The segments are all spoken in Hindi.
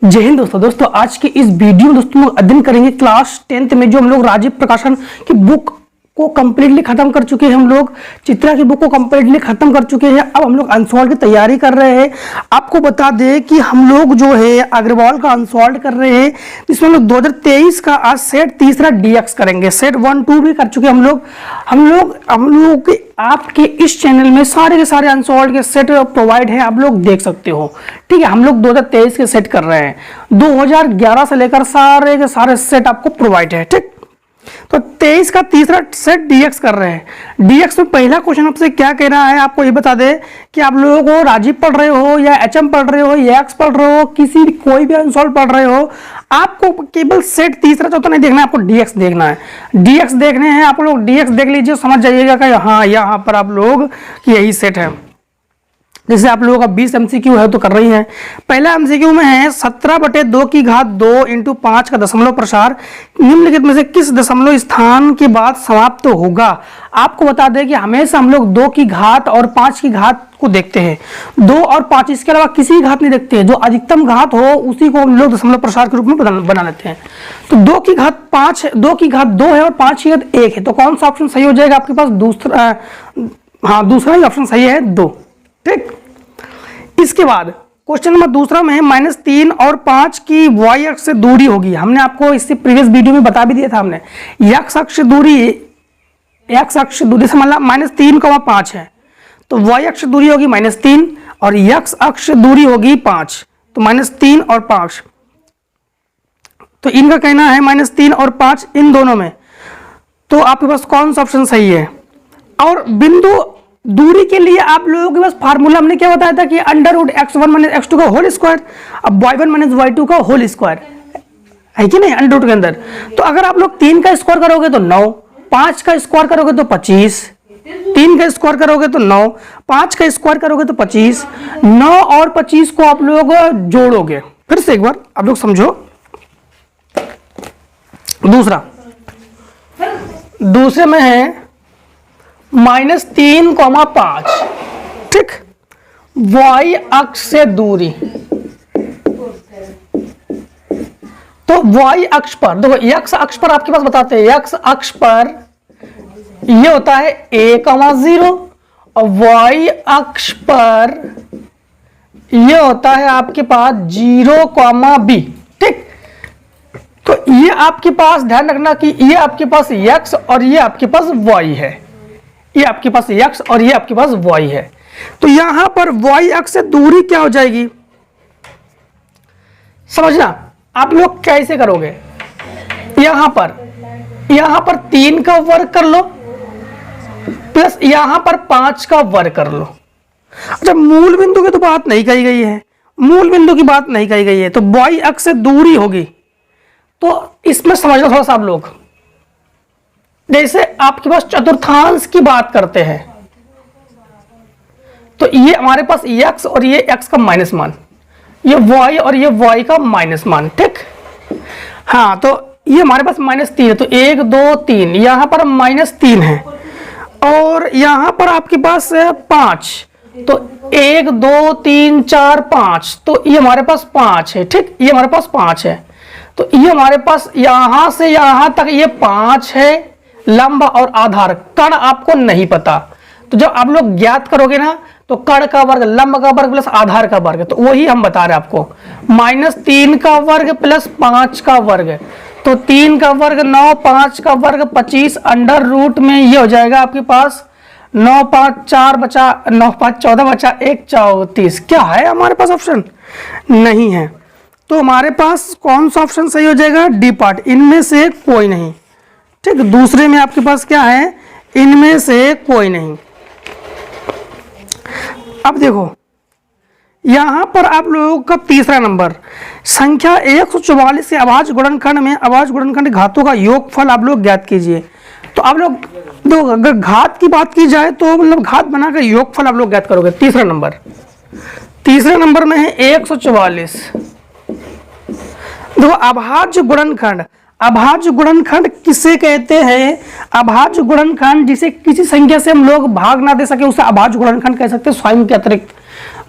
जय हिंद दोस्तों आज की इस वीडियो में दोस्तों लोग अध्ययन करेंगे क्लास 10th में जो हम लोग राजीव प्रकाशन की बुक को कंप्लीटली खत्म कर चुके हैं। हम लोग चित्रा की बुक को कंप्लीटली खत्म कर चुके हैं। अब हम लोग अनसॉल्व की तैयारी कर रहे हैं। आपको बता दें कि हम लोग जो है अग्रवाल का अनसॉल्व कर रहे हैं, जिसमें हम लोग 2023 का आज सेट तीसरा डीएक्स करेंगे। सेट 1 2 भी कर चुके हैं हम लोग आपके इस चैनल में सारे के सारे अनसॉल्व के सेट प्रोवाइड है, आप लोग देख सकते हो। ठीक है, हम लोग 2023 के सेट कर रहे हैं, 2011 से लेकर सारे के सारे सेट आपको प्रोवाइड है। ठीक, तो 23 का तीसरा सेट डीएक्स कर रहे हैं। डीएक्स में पहला क्वेश्चन आपसे क्या कह रहा है, आपको ये बता दे कि आप लोगों को राजीव पढ़ रहे हो या एचएम पढ़ रहे हो या एक्स पढ़ रहे हो, किसी कोई भी अनसॉल्व पढ़ रहे हो, आपको केवल सेट तीसरा चौथा नहीं देखना है, आपको डीएक्स देखना है। डीएक्स देखने हैं, आप लोग डीएक्स देख लीजिए, समझ जाइएगा कि हाँ यहाँ पर आप लोग यही सेट है। जैसे आप लोगों का 20 एमसीक्यू है तो कर रही हैं। पहला एमसीक्यू में है 17/2 की घात 2 इंटू 5 का दशमलव प्रसार निम्नलिखित में से किस दशमलव स्थान के बाद समाप्त होगा। आपको बता दें कि हमेशा हम लोग 2 की घात और 5 की घात को देखते हैं, 2 और 5, इसके अलावा किसी की घात नहीं देखते हैं। जो अधिकतम घात हो उसी को हम लोग दशमलव प्रसार के रूप में बना लेते हैं। तो 2 की घात 5, 2 की घात 2 है और 5 की घात 1 है, तो कौन सा ऑप्शन सही हो जाएगा आपके पास? दूसरा ही ऑप्शन सही है, 2। ठीक, इसके बाद क्वेश्चन नंबर दूसरा में है -3 और 5 की y अक्ष से दूरी होगी। हमने आपको इससे प्रीवियस वीडियो में बता भी दिया था। हमने x अक्ष दूरी से मतलब -3,5 है, तो y अक्ष दूरी होगी -3 और x अक्ष दूरी होगी 5, तो -3 और 5। तो इनका कहना है -3 और 5 इन दोनों में, तो आपके पास कौन सा ऑप्शन सही है? और बिंदु दूरी के लिए आप लोगों के पास फार्मूला हमने क्या बताया था कि √x1 - x2 का होल स्क्वायर, अब y1 - y2 का होल स्क्वायर है कि नहीं, √ के अंदर। तो अगर आप लोग 3 का स्क्वायर करोगे तो 9, 5 का स्क्वायर करोगे तो 25, 3 का स्क्वायर करोगे तो 9, 5 का स्क्वायर करोगे तो 25, 9 और 25 को आप लोग जोड़ोगे। फिर से एक बार आप लोग समझो। दूसरे में है -3,5। ठीक, y अक्ष से दूरी, तो y अक्ष पर देखो, x अक्ष पर आपके पास बताते हैं, x अक्ष पर ये होता है a,0 और y अक्ष पर ये होता है आपके पास 0,b। ठीक, तो ये आपके पास ध्यान रखना कि ये आपके पास x और ये आपके पास y है, ये आपके पास x और ये आपके पास y है। तो यहां पर y अक्ष से दूरी क्या हो जाएगी, समझना। आप लोग कैसे करोगे, यहां पर 3 का वर्ग कर लो प्लस यहां पर 5 का वर्ग कर लो। अच्छा, मूल बिंदु की तो बात नहीं कही गई है, मूल बिंदु की बात नहीं कही गई है, तो y अक्ष से दूरी होगी। तो इसमें समझना थोड़ा सा आप लोग, जैसे आपके पास चतुर्थांश की बात करते हैं, तो ये हमारे पास x और ये x का माइनस मान, ये y और ये y का माइनस मान। ठीक, हाँ, तो ये हमारे पास -3 है, तो 1 2 3, यहां पर -3 है और यहां पर आपके पास 5, तो 1 2 3 4 5, तो ये हमारे पास 5 है। ठीक, ये हमारे पास 5 है, तो ये हमारे पास यहां से यहां तक ये 5 है, लंब और आधार। कण आपको नहीं पता, तो जब आप लोग ज्ञात करोगे ना, तो कण का वर्ग, लंब का वर्ग प्लस आधार का वर्ग, तो वही हम बता रहे हैं आपको। -3 का वर्ग प्लस 5 का वर्ग, तो 3 का वर्ग 9, 5 का वर्ग 25, √ में ये हो जाएगा आपके पास 9 5 4 बचा 9 5 14 बचा 1 34। क्या है हमारे पास ऑप्शन? नहीं है। तो हमारे पास कौन सा ऑप्शन सही हो जाएगा? डी पार्ट, इनमें से कोई नहीं। ठीक, दूसरे में आपके पास क्या है? इनमें से कोई नहीं। अब देखो, यहां पर आप लोगों का तीसरा नंबर, संख्या 144 के अभाज्य गुणनखंड में अभाज्य गुणनखंड घातों का योगफल आप लोग ज्ञात कीजिए। तो आप लोग देखो, अगर घात की बात की जाए तो मतलब घात बनाकर योगफल आप लोग ज्ञात करोगे। तीसरे नंबर में है 144। देखो, अभाज्य गुणनखंड, अभाज्य गुणनखंड किसे कहते हैं? अभाज्य गुणनखंड जिसे किसी संख्या से हम लोग भाग ना दे सके उसे अभाज्य गुणनखंड कह सकते हैं, स्वयं के अतिरिक्त।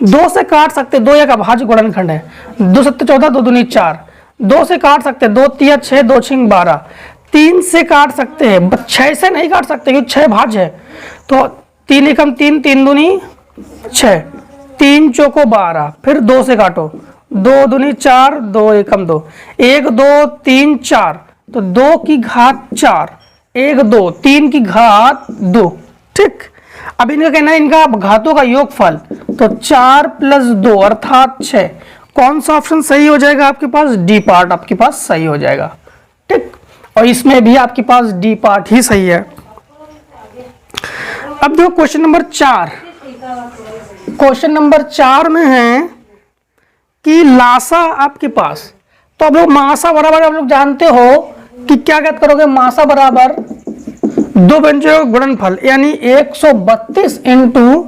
2 से काट सकते, 2 एक अभाज्य गुणनखंड है, 2 सत्ते 14, 2 दूनी 4, 2 से काट सकते, 2 तिया 6, 2 छिंग 12, 3 से काट सकते हैं, 6 से नहीं काट सकते क्योंकि 6 भाज्य है, तो 3 एकम 3, 3 दूनी 6, 3 चौको 12, फिर 2 से काटो, 2 दूनी 4, 2 एकम 2, 1 2 3 4, तो 2 की घात 4, 1 2 3 की घात 2, ठीक। अब इनका कहना है इनका घातों का योगफल, तो 4 + 2 अर्थात 6। कौन सा ऑप्शन सही हो जाएगा आपके पास? डी पार्ट आपके पास सही हो जाएगा, ठीक। और इसमें भी आपके पास डी पार्ट ही सही है। अब देखो क्वेश्चन नंबर 4, क्वेश्चन नंबर 4 में है कि लासा आपके पास, तो अब लोग मासा बराबर आप लोग जानते हो कि क्या ज्ञात करोगे? मासा बराबर दो व्यंजकों का गुणनफल यानी 132 ×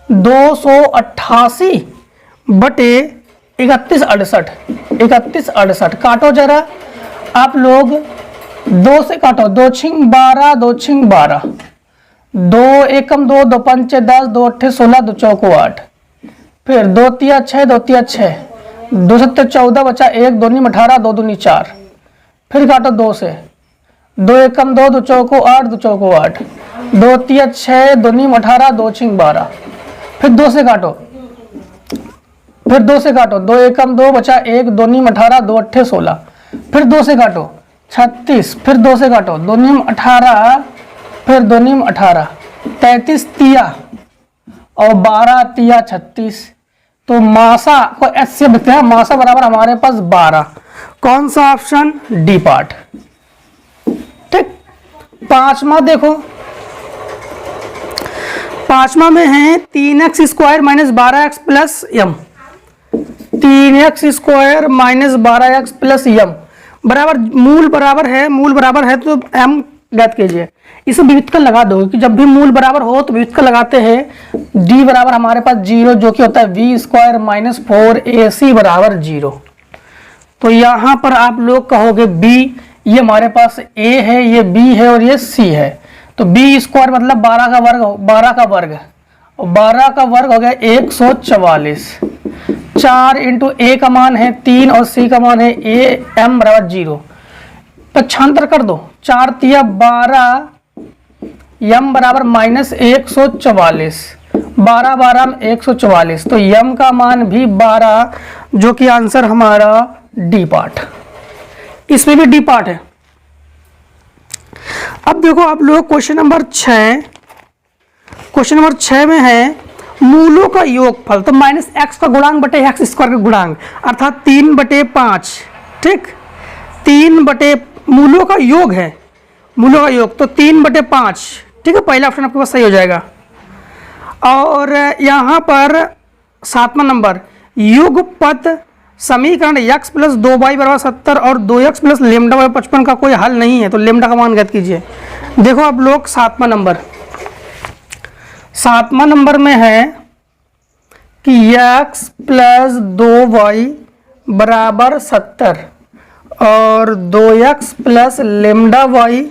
288 बटे 3168 काटो जरा आप लोग, 2 से काटो, 2 छिंग 12, 2 छिंग 12, 2 एकम 2, 2 पंचे 10, 2 अट्ठे 16, 2 चौको 8, फिर 2 तिया 6, 2 तिया 6, 2 सत्ते 14 बचा 1, 2 नीम 18, 2 दूनी 4, फिर काटो 2 से, 2 एकम 2, 2 चौको 8, 2 चौको 8, 2 तिया 6, 2 नीम 18, 2 छिंग 12, फिर 2 से काटो, फिर 2 से काटो, 2 एकम 2 बचा 1, 2 नीम 18, 2 अट्ठे 16, फिर 2 से काटो 36, फिर 2 से काटो, 2 नीम 18, फिर 2 नीम 18, 33 तिया और 12 तिया 36, तो मासा को एस से लिखते हैं, मासा बराबर हमारे पास 12। कौन सा ऑप्शन? डी पार्ट, ठीक। 5वां देखो, 5वां में है 3x² - 12x + m, 3x² - 12x + m बराबर मूल बराबर है तो m ज्ञात कीजिए। इसे विविधकल लगा दो कि जब भी मूल बराबर हो तो विविधकल लगाते हैं। d बराबर हमारे पास 0 जो कि होता है v² - 4ac बराबर 0, तो यहाँ पर आप लोग कहोगे b, ये हमारे पास a है, ये b है और ये c है, तो b² मतलब 12 का वर्ग, 12 का वर्ग और 12 का वर्ग हो गया 144, 4 × a का मान है 3 और c का मान है a, m बराबर 0, पक्षांतर कर दो, 4 तिया 12, m बराबर -144, 12 12 में 144, तो m का मान भी 12 जो कि आंसर हमारा डी पार्ट, इसमें भी डी पार्ट है। अब देखो आप लोग क्वेश्चन नंबर 6, क्वेश्चन नंबर 6 में है मूलों का योगफल, तो -x का गुणांक बटे x² का गुणांक अर्थात 3/5, ठीक। 3 बटे मूलों का योग है, मूलों का योग, तो 3/5, ठीक है, पहला ऑप्शन आपके पास सही हो जाएगा। और यहाँ पर 7वां नंबर युगपत समीकरण x + 2y = 70 और 2x + λy 55 का कोई हल नहीं है, तो लैम्डा का मान ज्ञात कीजिए। देखो आप लोग 7वां नंबर में है कि x + 2y बराबर 70 और 2x + λy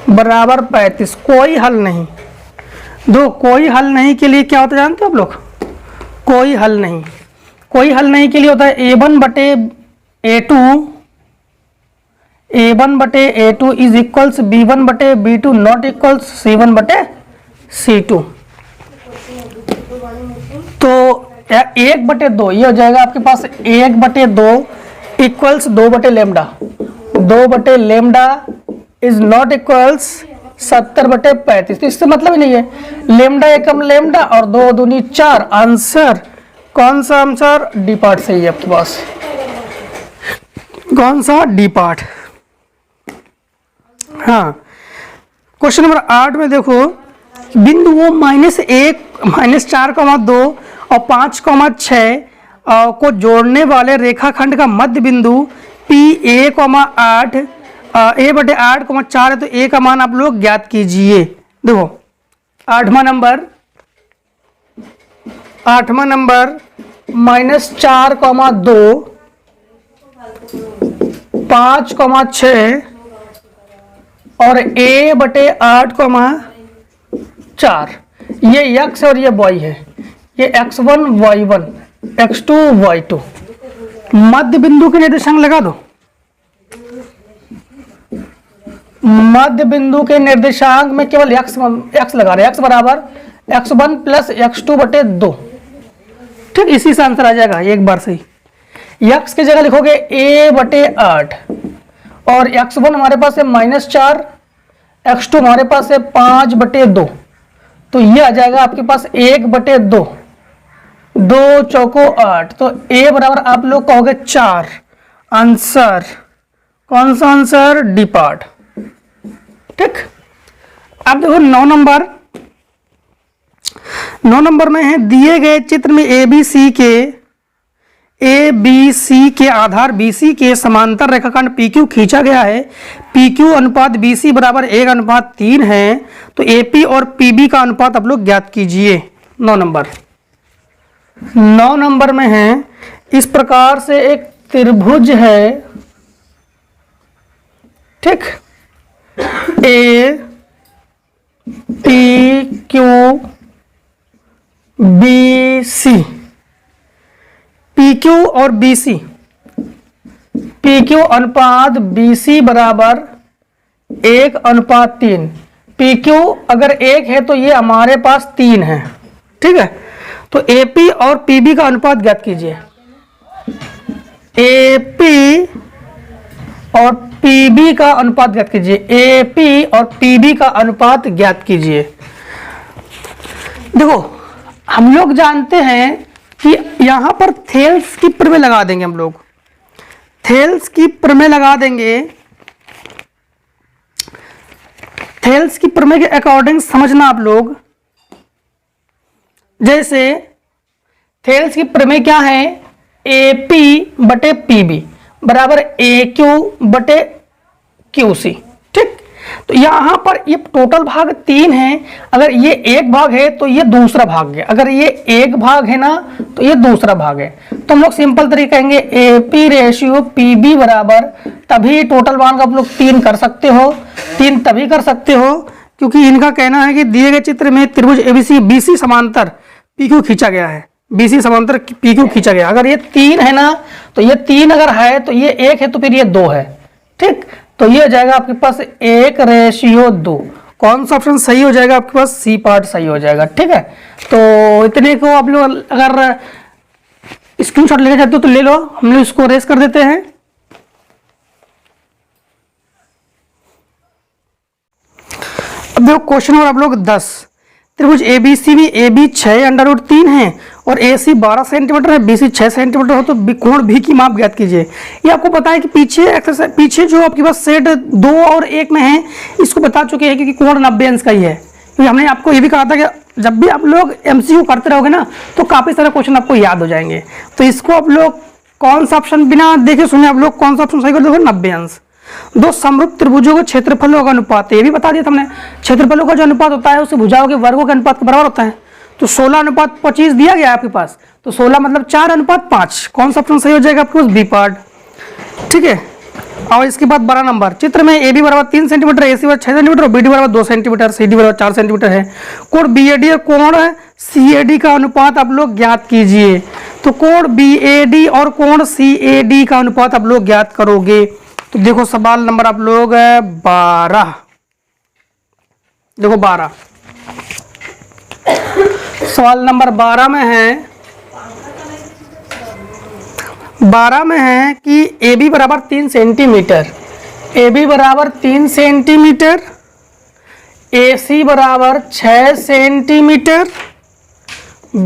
बराबर 35, कोई हल नहीं। कोई हल नहीं के लिए क्या होता है जानते हो आप लोग? कोई हल नहीं के लिए होता है a1 बटे a2 इज इक्वल्स b1 बटे b2 नॉट इक्वल्स c1 बटे c2, तो 1/2 ये हो जाएगा आपके पास 1/2 इक्वल्स 2/λ इज नॉट इक्वल्स 70/35, तो इससे मतलब ही नहीं है, लैम्डा एकम लैम्डा और 2 दूनी 4, आंसर कौन सा? आंसर डी पार्ट सही है आपके पास। कौन सा? D part. हाँ, क्वेश्चन नंबर 8 में देखो बिंदुओं -1, -4,2 और 5,6 को जोड़ने वाले रेखाखंड का मध्य बिंदु P8, 4 है, तो a का मान आप लोग ज्ञात कीजिए। देखो 8वां नंबर -4,2, 5,6 और a/8,4, ये x और ये y है। ये x1 y1, x2 y2। मध्य बिंदु के निर्देशांक लगा दो। मध्य बिंदु के निर्देशांक में केवल x लगा रहे हैं, x बराबर x1 प्लस x2 बटे 2। ठीक, इसी से आंसर आ जाएगा एक बार से ही। x की जगह लिखोगे a बटे 8 और x1 हमारे पास है -4, x2 हमारे पास है 5 बटे 2, तो ये आ जाएगा आपके पास 1 बटे 2, 2 चौको 8, तो a बराबर आप लोग कहोगे 4। आंसर कौन सा आंसर? D part. ठीक, अब देखो 9 नंबर में है, दिए गए चित्र में ए बी सी के आधार BC के समांतर रेखाखंड PQ खींचा गया है। PQ अनुपात BC बराबर 1:3 है, तो AP और PB का अनुपात आप लोग ज्ञात कीजिए। 9 नंबर में है, इस प्रकार से एक त्रिभुज है, ठीक, APQBC, PQ और BC, PQ अनुपात BC बराबर 1:3। PQ अगर 1 है तो ये हमारे पास 3 है। ठीक है, तो AP और PB का अनुपात ज्ञात कीजिए। AP और PB का अनुपात ज्ञात कीजिए। AP और PB का अनुपात ज्ञात कीजिए। देखो, हम लोग जानते हैं कि यहां पर थेल्स की प्रमेय लगा देंगे हम लोग। थेल्स की प्रमेय लगा देंगे। थेल्स की प्रमेय के अकॉर्डिंग समझना आप लोग। जैसे थेल्स की प्रमेय क्या है? AP बटे PB बराबर AQ बटे QC। ठीक, तो यहां पर ये टोटल भाग 3 है। अगर ये एक भाग है तो ये दूसरा भाग है, अगर ये एक भाग है ना तो ये दूसरा भाग है। तो हम लोग सिंपल तरीका कहेंगे AP रेशियो PB बराबर, तभी टोटल भाग आप लोग 3 कर सकते हो। 3 तभी कर सकते हो क्योंकि इनका कहना है कि दिए गए चित्र में त्रिभुज ABC BC समांतर PQ खींचा गया है। BC समांतर PQ खींचा गया। अगर ये 3 है ना तो ये 3 अगर है तो ये 1 है तो फिर ये 2 है। ठीक, तो ये हो जाएगा आपके पास 1:2। कौन सा ऑप्शन सही हो जाएगा? आपके पास सी पार्ट सही हो जाएगा। ठीक है, तो इतने को आप लोग अगर स्क्रीनशॉट लेना चाहते हो तो ले लो, हम लोग इसको रेस कर देते हैं। अब देखो क्वेश्चन नंबर आप लोग 10, त्रिभुज ABC में AB 6√3 है और AC 12 सेंटीमीटर है, BC 6 सेंटीमीटर हो, तो कोण B की माप ज्ञात कीजिए। ये आपको पता है कि पीछे जो आपके पास सेट 2 और 1 में है, इसको बता चुके हैं कि कोण 90 अंश का ही है। क्योंकि हमने आपको ये भी कहा था कि जब भी आप लोग MCQ करते रहोगे ना तो काफी सारे क्वेश्चन आपको याद हो जाएंगे। तो इसको आप लोग कौन सा ऑप्शन बिना देखे सुने आप लोग कौन सा ऑप्शन सही कर दोगे? 90 अंश। 2 समरूप त्रिभुजों के क्षेत्रफलों का अनुपात, ये भी बता दिया था हमने। क्षेत्रफलों का जो अनुपात होता है उसे भुजाओं के वर्गों के अनुपात के बराबर होता है। तो 16:25 दिया गया है आपके पास, तो 16 मतलब 4:5। कौन सा ऑप्शन सही हो जाएगा आपके पास? B part. ठीक है, और इसके बाद 12 नंबर, चित्र में AB बराबर 3 सेंटीमीटर, AC बराबर 6 सेंटीमीटर और BD बराबर 2 सेंटीमीटर, CD बराबर 4 सेंटीमीटर है। कोण BAD और कोण CAD का अनुपात आप लोग ज्ञात कीजिए। तो कोण BAD और कोण CAD का अनुपात आप लोग ज्ञात करोगे। तो देखो सवाल नंबर आप लोग 12, देखो 12, सवाल नंबर 12 में है, 12 में है कि AB बराबर 3 सेंटीमीटर, AB बराबर 3 सेंटीमीटर, AC बराबर 6 सेंटीमीटर,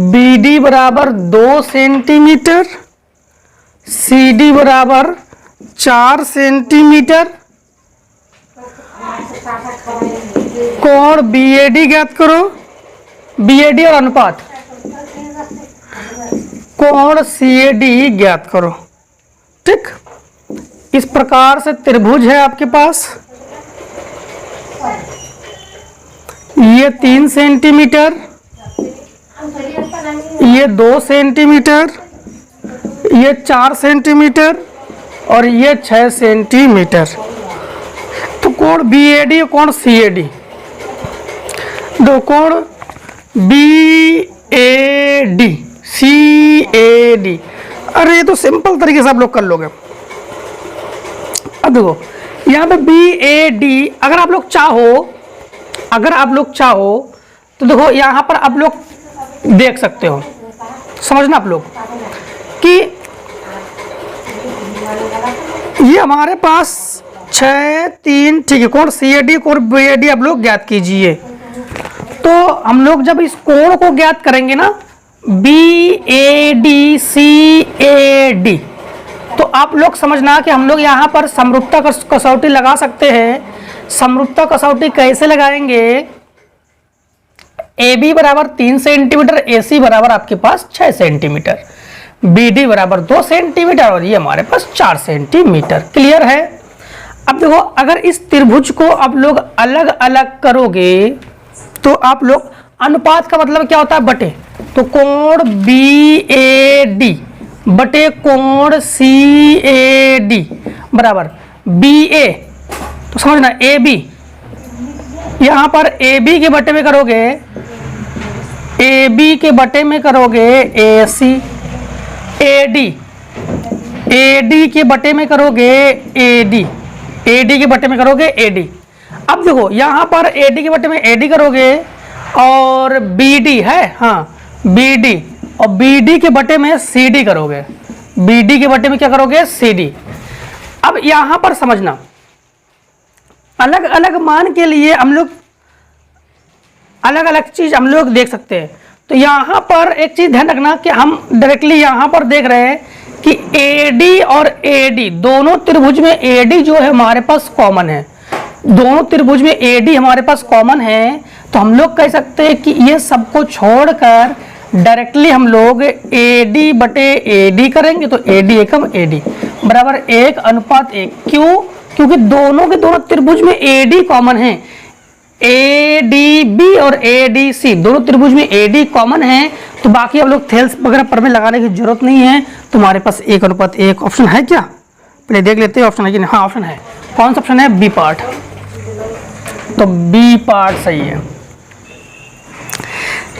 BD बराबर 2 सेंटीमीटर, CD बराबर 4 सेंटीमीटर, कोण BAD ज्ञात करो। BAD और अनुपात कोण CAD ज्ञात करो। ठीक, इस प्रकार से त्रिभुज है आपके पास। ये 3 सेंटीमीटर, ये 2 सेंटीमीटर, ये 4 सेंटीमीटर और ये 6 सेंटीमीटर। तो कोण BAD और कोण CAD, दो कोण BAD A D, C A D. अरे ये तो सिंपल तरीके से आप लोग कर लोगे। अब देखो यहाँ पे बी ए डी, अगर आप लोग चाहो तो देखो यहाँ पर आप लोग देख सकते हो, समझना आप लोग कि ये हमारे पास 6 3, ठीक है, कोण सी ए डी कोण बी ए डी आप लोग ज्ञात कीजिए। तो हम लोग जब इस कोण को ज्ञात करेंगे ना, B A D C A D, तो आप लोग समझना कि हम लोग यहाँ पर समरूपता कसौटी लगा सकते हैं। समरूपता कसौटी कैसे लगाएंगे? ए बी बराबर 3 सेंटीमीटर, ए सी बराबर आपके पास 6 सेंटीमीटर, बी डी बराबर 2 सेंटीमीटर और ये हमारे पास 4 सेंटीमीटर। क्लियर है? अब देखो अगर इस त्रिभुज को आप लोग अलग अलग करोगे तो आप लोग, अनुपात का मतलब क्या होता है? बटे। तो कोण बी ए डी बटे कोण सी ए डी बराबर बी ए, तो समझना ए बी, यहां पर ए बी के बटे में करोगे, ए बी के बटे में करोगे ए सी, ए डी के बटे में करोगे ए डी, ए डी के बटे में करोगे ए डी। अब देखो यहां पर ए डी के बटे में ए डी करोगे और बी डी है, हाँ बी डी, और बी डी के बटे में सी डी करोगे, बी डी के बटे में क्या करोगे? C D. अब यहां पर समझना, अलग अलग मान के लिए हम लोग अलग अलग चीज हम लोग देख सकते हैं। तो यहां पर एक चीज ध्यान रखना कि हम डायरेक्टली यहां पर देख रहे हैं कि AD और AD दोनों त्रिभुज में AD जो है हमारे पास कॉमन है, दोनों त्रिभुज में AD हमारे पास कॉमन है। तो हम लोग कह सकते हैं कि ये सबको छोड़कर डायरेक्टली हम लोग AD बटे AD करेंगे, तो AD एकम AD बराबर 1:1। क्यों? क्योंकि दोनों के दोनों त्रिभुज में AD कॉमन है, ADB और ADC दोनों त्रिभुज में AD कॉमन है। तो बाकी आप लोग थेल्स वगैरह पर में लगाने की जरूरत नहीं है। तुम्हारे पास 1:1 ऑप्शन है क्या? पहले देख लेते हैं ऑप्शन है कि नहीं। हाँ ऑप्शन है। कौन सा ऑप्शन है? B part. तो बी पार्ट सही है।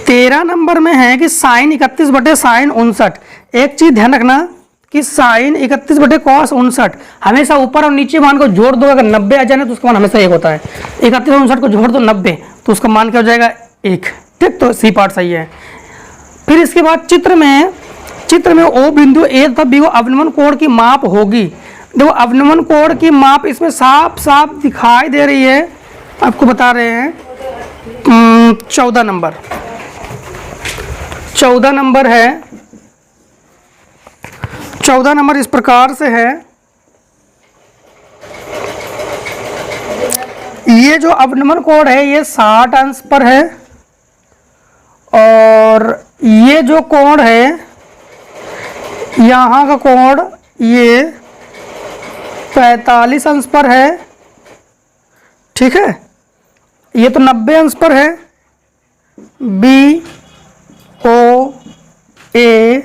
13 नंबर में है कि साइन 31 बटे साइन 59। एक चीज ध्यान रखना कि साइन 31 बटे कॉस 59 हमेशा ऊपर और नीचे मान को जोड़ दो, अगर 90 आ जाए तो उसका मान हमेशा 1 होता है। 31 और 59 को जोड़ दो 90, तो उसका मान क्या हो जाएगा? 1। ठीक, तो सी पार्ट सही है। फिर इसके बाद चित्र में ओ बिंदु ए तथा बी को अवनमन कोण की माप होगी। देखो अवनमन कोण की माप इसमें साफ साफ दिखाई दे रही है, आपको बता रहे हैं। 14 नंबर 14 नंबर है। 14 नंबर इस प्रकार से है, ये जो अवनमन कोण है ये 60 अंश पर है और ये जो कोण है यहाँ का कोण ये 45 अंश पर है। ठीक है, ये तो 90 अंश पर है। बी ओ ए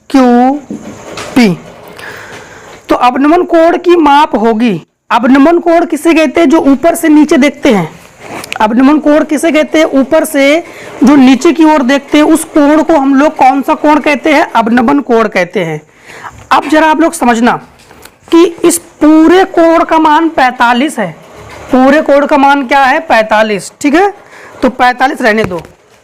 क्यू पी, तो अवनमन कोण की माप होगी। अवनमन कोण किसे कहते हैं? जो ऊपर से नीचे देखते हैं। अवनमन कोण किसे कहते हैं? ऊपर से जो नीचे की ओर देखते हैं उस कोण को हम लोग कौन सा कोण कहते हैं? अवनमन कोण कहते हैं। अब जरा आप लोग समझना कि इस पूरे कोण का मान 45 है। पूरे कोण का मान क्या है? 45। ठीक है, तो 45 रहने दो।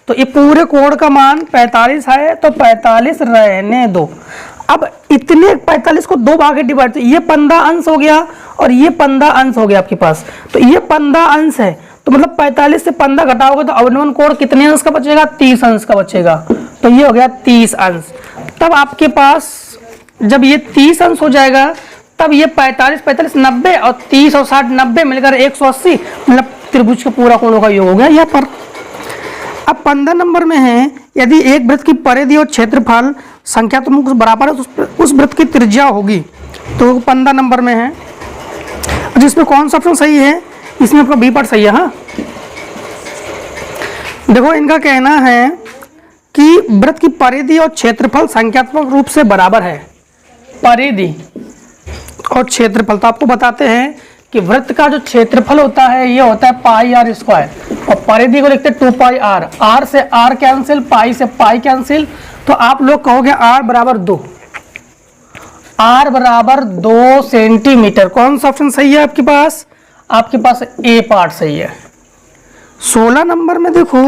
तो ये पूरे कोण का मान 45 है, तो 45 रहने दो। अब इतने 45 को 2 भाग डिवाइड, तो ये 15 अंश हो गया और ये 15 अंश हो गया आपके पास। तो ये 15 अंश है, तो मतलब 45 से 15 घटाओगे तो अवनमन कोण कितने अंश का बचेगा? 30 अंश का बचेगा। तो ये हो गया 30 अंश। तब आपके पास जब ये 30 अंश हो जाएगा तब ये 45 45 90 और 30 और 60 90 मिलकर 180, मतलब त्रिभुज का पूरा कोणों का योग हो गया यहाँ पर। अब 15 नंबर में है, यदि एक वृत्त की परिधि और क्षेत्रफल संख्यात्मक बराबर है तो उस वृत्त की त्रिज्या होगी। तो 15 नंबर में है, जिसमें कौन सा ऑप्शन सही है? इसमें आपका बी पार्ट सही है। हाँ देखो इनका कहना है कि वृत्त की परिधि और क्षेत्रफल संख्यात्मक रूप से बराबर है। परिधि और क्षेत्रफल, तो आपको बताते हैं कि वृत्त का जो क्षेत्रफल होता है ये होता है पाई आर स्क्वायर, और परिधि को लिखते हैं 2 पाई आर। आर से आर कैंसिल, पाई से पाई कैंसिल, तो आप लोग कहोगे आर बराबर 2, आर बराबर 2 सेंटीमीटर। कौन सा ऑप्शन सही है आपके पास? आपके पास ए पार्ट सही है। 16 नंबर में देखो,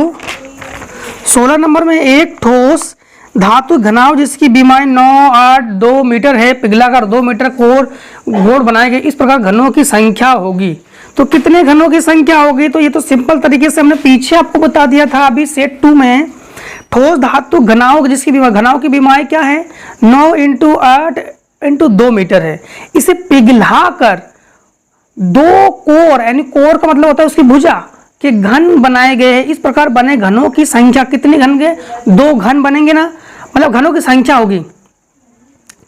16 नंबर में एक ठोस धातु घनाव जिसकी बीमारी 982 मीटर है, पिघलाकर 2 मीटर कोर गोल बनाए गए, इस प्रकार घनों की संख्या होगी। तो कितने घनों की संख्या होगी? तो ये तो सिंपल तरीके से हमने पीछे आपको बता दिया था। अभी सेट 2 में ठोस धातु घनाव जिसकी घनाव की बीमारी क्या है? 9 × 8 × 2 मीटर है। इसे पिघलाकर 2 कोर, यानी कोर का मतलब होता है उसकी भुजा के घन बनाए गए हैं। इस प्रकार बने घनों की संख्या, कितने घन के? 2 घन बनेंगे ना, मतलब घनों की संख्या होगी।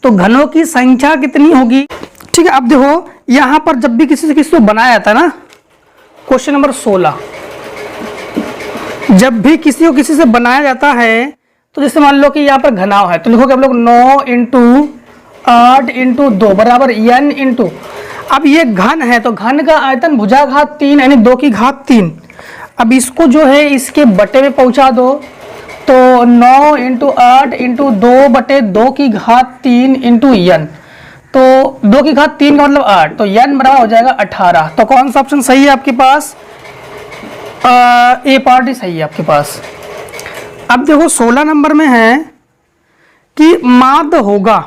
तो घनों की संख्या कितनी होगी? ठीक है, अब देखो यहां पर जब भी किसी से किसी को बनाया जाता है ना, क्वेश्चन नंबर 16, जब भी किसी को किसी से बनाया जाता है तो जैसे मान लो कि यहाँ पर घनाव है, तो लिखोगे आप लोग 9 × 8 × 2 बराबर n इंटू, अब ये घन है तो घन का आयतन भुजाघात 3 यानी 2 की घात 3। अब इसको जो है इसके बटे में पहुंचा दो, तो 9 × 8 × 2 बटे 2 की घात 3 इंटू n, तो 2 की घात 3 का मतलब 8, तो n बराबर हो जाएगा 18। तो कौन सा ऑप्शन सही है आपके पास? ए पार्ट ही सही है आपके पास। अब देखो 16 नंबर में है कि माद होगा,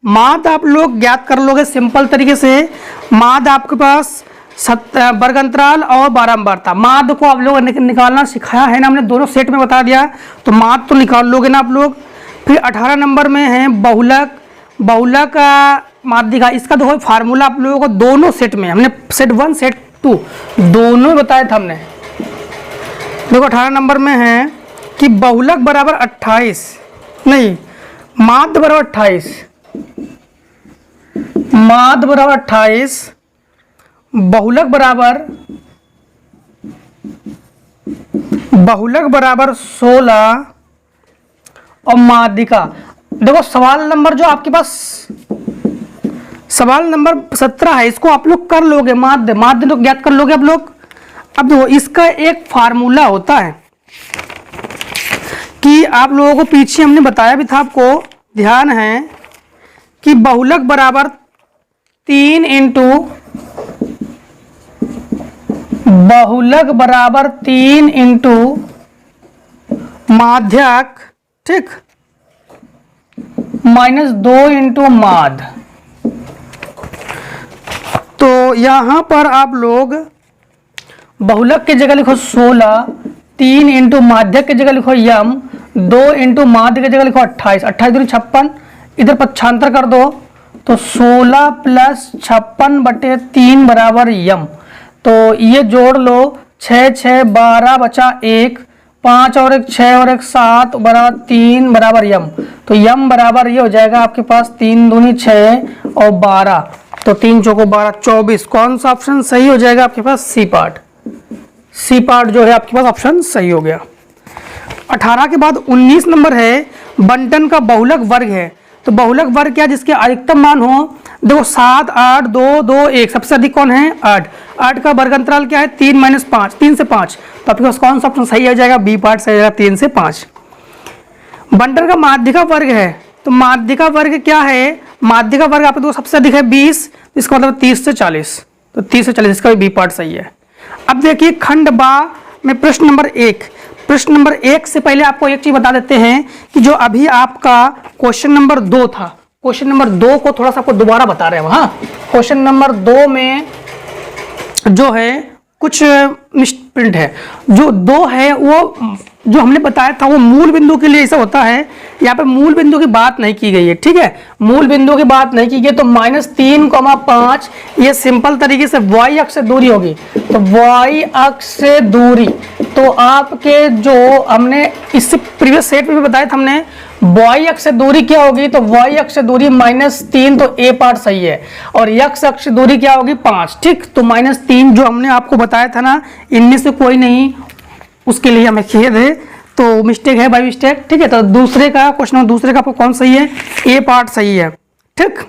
माद आप लोग ज्ञात कर लोगे सिंपल तरीके से। माद आपके पास वर्ग अंतराल और बारंबारता, माद को आप लोग निकालना सिखाया है ना हमने, दोनों सेट में बता दिया, तो माद तो निकाल लोगे ना आप लोग। फिर 18 नंबर में है बहुलक, बहुलक का माध्यिका, इसका देखो फार्मूला आप लोगों को दोनों सेट में, हमने सेट 1 सेट 2 दोनों में बताया था हमने। देखो 18 नंबर में है कि बहुलक बराबर 28, नहीं माद बराबर 28, माद बराबर 28, बहुलक बराबर 16 और माध्यिका। देखो सवाल नंबर जो आपके पास सवाल नंबर 17 है, इसको आप लोग कर लोगे, माध्य माध्य तो ज्ञात कर लोगे आप लोग। अब देखो इसका एक फार्मूला होता है कि आप लोगों को पीछे हमने बताया भी था, आपको ध्यान है कि बहुलक बराबर 3 इंटू माध्यक, ठीक, -2 इंटू माद। तो यहां पर आप लोग बहुलक की जगह लिखो 16, 3 इंटू माध्यक की जगह लिखो यम, 2 इंटू माध्य की जगह लिखो 28, 28 दूनी 56, इधर पक्षांतर कर दो, तो 16 + 56 बटे 3 बराबर यम। तो ये जोड़ लो, 6 6 12 बचा 1, 5 और 1 6 और 1 7 बराबर 3 बराबर यम। तो यम बराबर ये हो जाएगा आपके पास 3 दूनी 6 और 12, तो 3 चौको 12 24। कौन सा ऑप्शन सही हो जाएगा आपके पास? सी पार्ट, सी पार्ट जो है आपके पास ऑप्शन सही हो गया। 18 के बाद 19 नंबर है बंटन का बहुलक वर्ग है। तो बहुलक वर्ग क्या? जिसके अधिकतम मान हो, देखो 7 8 2 2 1, सबसे अधिक कौन है? 8। 8 का वर्ग अंतराल क्या है? 3 - 5, 3 से 5, तो आपके पास कौन सा ऑप्शन सही हो जाएगा? बी पार्ट सही हो जाएगा, 3 से 5। बंटन का माध्यिका वर्ग है, तो माध्यिका वर्ग क्या है? माध्यिका वर्ग आपको सबसे अधिक है 20, इसका मतलब 30 से 40, तो 30 से 40 इसका भी बी पार्ट सही है। अब देखिए खंड बा में प्रश्न नंबर 1, प्रश्न नंबर 1 से पहले आपको एक चीज बता देते हैं कि जो अभी आपका क्वेश्चन नंबर 2 था, क्वेश्चन नंबर 2 को थोड़ा सा आपको दोबारा बता रहे हैं। हाँ, क्वेश्चन नंबर 2 में जो है कुछ मिसप्रिंट है। जो 2 है वो जो हमने बताया था वो मूल बिंदु के लिए ऐसा होता है, यहाँ पे मूल बिंदु की बात नहीं की गई है, ठीक है, मूल बिंदु की बात नहीं की गई। तो -3,5 ये सिंपल तरीके से y अक्ष से दूरी होगी, तो y अक्ष से दूरी, तो आपके जो हमने इससे प्रीवियस सेट में भी बताया था हमने, y अक्ष से दूरी क्या होगी? तो y अक्ष से दूरी -3, तो ए पार्ट सही है। और x अक्ष से दूरी क्या होगी? 5, ठीक, तो -3 जो हमने आपको बताया था ना, इनमें से कोई नहीं, उसके लिए हमें खेद है, तो मिस्टेक है बाय मिस्टेक, ठीक है। तो दूसरे का क्वेश्चन दूसरे का आपको कौन सही है? ए पार्ट सही है, ठीक।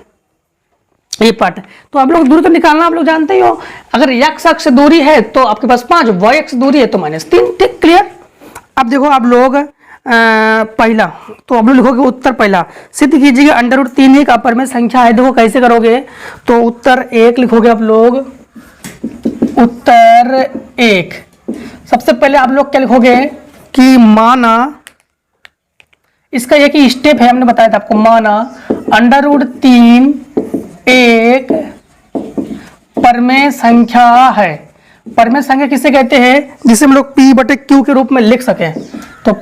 ये पार्ट। तो आप लोग दूरी तो निकालना आप लोग जानते ही हो, अगर x अक्ष दूरी है तो आपके पास 5, y अक्ष दूरी है तो -3। ठीक, क्लियर। अब देखो आप लोग पहला, तो आप लोग लिखोगे उत्तर पहला, सिद्ध कीजिएगा √3 एक अपर में संख्या है। देखो कैसे करोगे, तो उत्तर 1 लिखोगे आप लोग, उत्तर 1। सबसे पहले आप लोग क्या लिखोगे कि माना, इसका एक ही स्टेप है, हमने बताया था आपको, माना √3 एक परमेय संख्या है। परमेय संख्या किसे कहते हैं, जिसे हम लोग P/Q के रूप में लिख सकें। तो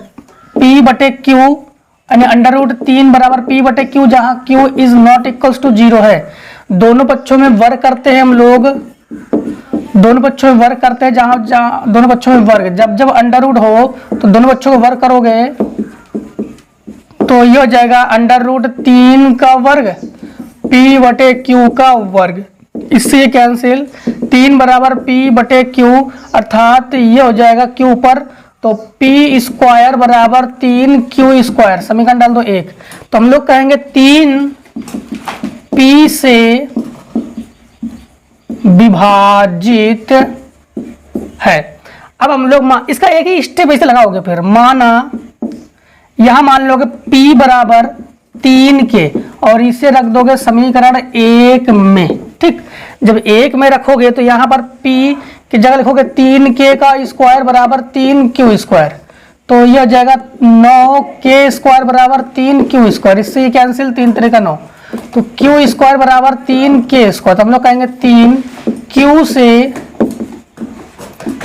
P/Q यानी √3 बराबर P/Q, जहां Q is not equals to 0 है। दोनों पक्षों में वर्ग करते हैं हम लोग, दोनों पक्षों में वर्ग करते हैं, जहां दोनों पक्षों में वर्ग, जब अंडर हो तो दोनों पक्षों को वर्ग करोगे तो ये हो जाएगा √3 का वर्ग P/Q का वर्ग। इससे कैंसिल, 3 बराबर P/Q, अर्थात ये हो जाएगा Q पर, तो P² बराबर 3Q²। समीकरण डाल दो 1। तो हम लोग कहेंगे 3 P से विभाजित है। अब हम लोग इसका एक ही स्टेप ऐसे लगाओगे, फिर माना यहां मान लोगे P बराबर 3 के, और इसे रख दोगे समीकरण 1 में। ठीक, जब 1 में रखोगे तो यहां पर P की जगह लिखोगे 3K का स्क्वायर बराबर 3Q²। तो यह हो जाएगा 9K² बराबर 3Q²। इससे ये कैंसिल, 3 3 का 9, तो Q² बराबर 3K²। तो हम लोग कहेंगे 3 Q से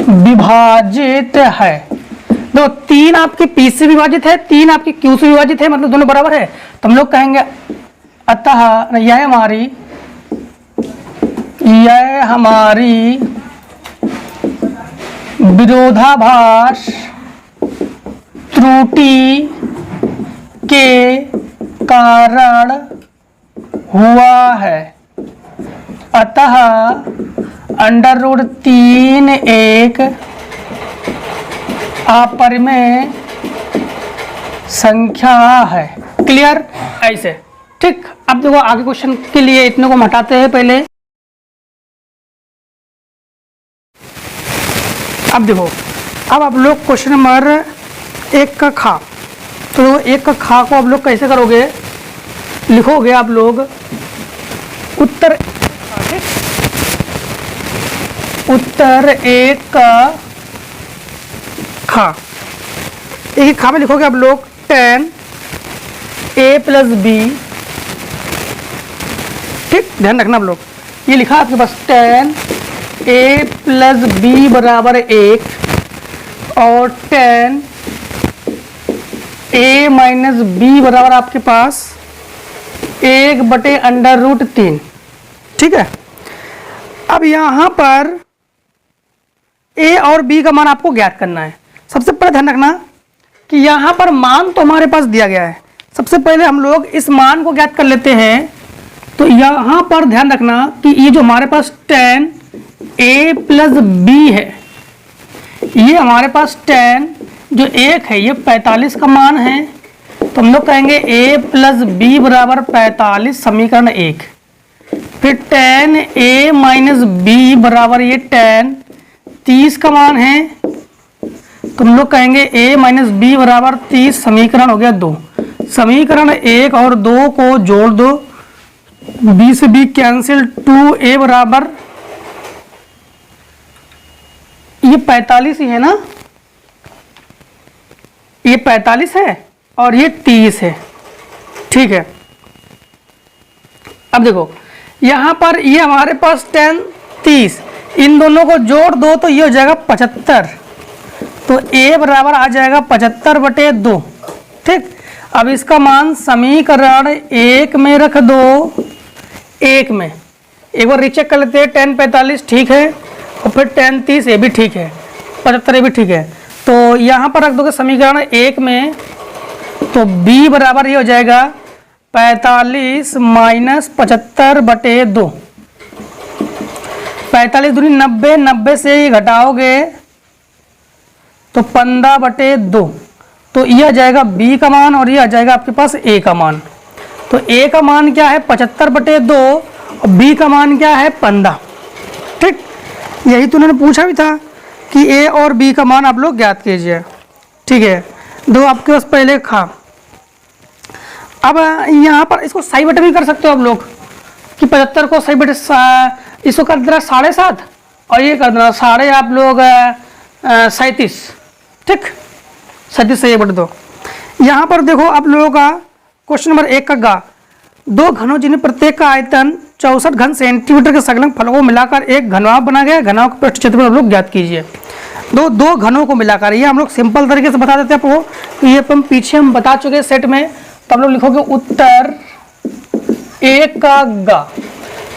विभाजित है। तो 3 आपके P से विभाजित है, 3 आपके Q से विभाजित है, मतलब दोनों बराबर है। तो हम लोग कहेंगे अतः यह हमारी विरोधाभास त्रुटि के कारण हुआ है। अतः √3 एक अपरिमेय संख्या है। क्लियर, ऐसे। ठीक, अब देखो आगे क्वेश्चन के लिए इतने को हटाते हैं पहले। अब देखो, अब आप लोग क्वेश्चन नंबर 1 का खा, तो 1 का खा को आप लोग कैसे करोगे, लिखोगे आप लोग उत्तर 1 का खा। एक खा में लिखोगे आप लोग tan A + B। ठीक, ध्यान रखना आप लोग, ये लिखा आपके पास tan A + B बराबर 1, और tan A - B बराबर आपके पास 1/√3। ठीक है, अब यहां पर A और B का मान आपको ज्ञात करना है। सबसे पहले ध्यान रखना कि यहां पर मान तो हमारे पास दिया गया है, सबसे पहले हम लोग इस मान को ज्ञात कर लेते हैं। तो यहां पर ध्यान रखना कि ये जो हमारे पास tan A + B है, ये हमारे पास tan जो 1 है ये 45 का मान है। तो हम लोग कहेंगे A + B बराबर 45, समीकरण 1। फिर tan A - B बराबर ये tan 30 का मान है। तो हम लोग कहेंगे A - B बराबर 30, समीकरण हो गया 2। समीकरण 1 और 2 को जोड़ दो, B से B कैंसिल, 2A बराबर ये 45 ही है ना, ये 45 है और ये 30 है। ठीक है, अब देखो यहां पर ये हमारे पास tan 30, इन दोनों को जोड़ दो तो ये हो जाएगा 75। तो A बराबर आ जाएगा 75/2। ठीक, अब इसका मान समीकरण 1 में रख दो, 1 में एक बार रीचेक कर लेते हैं। tan 45 ठीक है, और फिर tan 30 ये भी ठीक है, 75 ये भी ठीक है। तो यहाँ पर रख दोगे समीकरण 1 में, तो B बराबर ये हो जाएगा 45 - 75/2। 45 दूनी 90, 90 से ये घटाओगे तो 15/2। तो ये आ जाएगा B का मान और ये आ जाएगा आपके पास A का मान। तो A का मान क्या है 75/2, और बी का मान क्या है 15। ठीक, यही तो उन्होंने पूछा भी था कि ए और बी का मान आप लोग ज्ञात कीजिए। ठीक है, दो आपके पास पहले खा। अब यहाँ पर इसको सही बटे भी कर सकते हो आप लोग कि 75 को सही बटे इसको कर देना 7.5 और ये कर देना साढ़े आप लोग 37। ठीक, 37 से ये बटे 2। यहाँ पर देखो आप लोगों का क्वेश्चन नंबर 1 का गा, दो घनों जिन्हें प्रत्येक का आयतन 64 घन सेंटीमीटर के संलग्न फलकों को मिलाकर एक घनवाव बना गया। घनवाव का पृष्ठ क्षेत्रफल आप लोग ज्ञात कीजिए। दो घनों को मिलाकर, ये हम लोग सिंपल तरीके से बता देते हैं आपको, तो ये हम पीछे हम बता चुके सेट में। तो आप लोग लिखोगे उत्तर 1 का गा।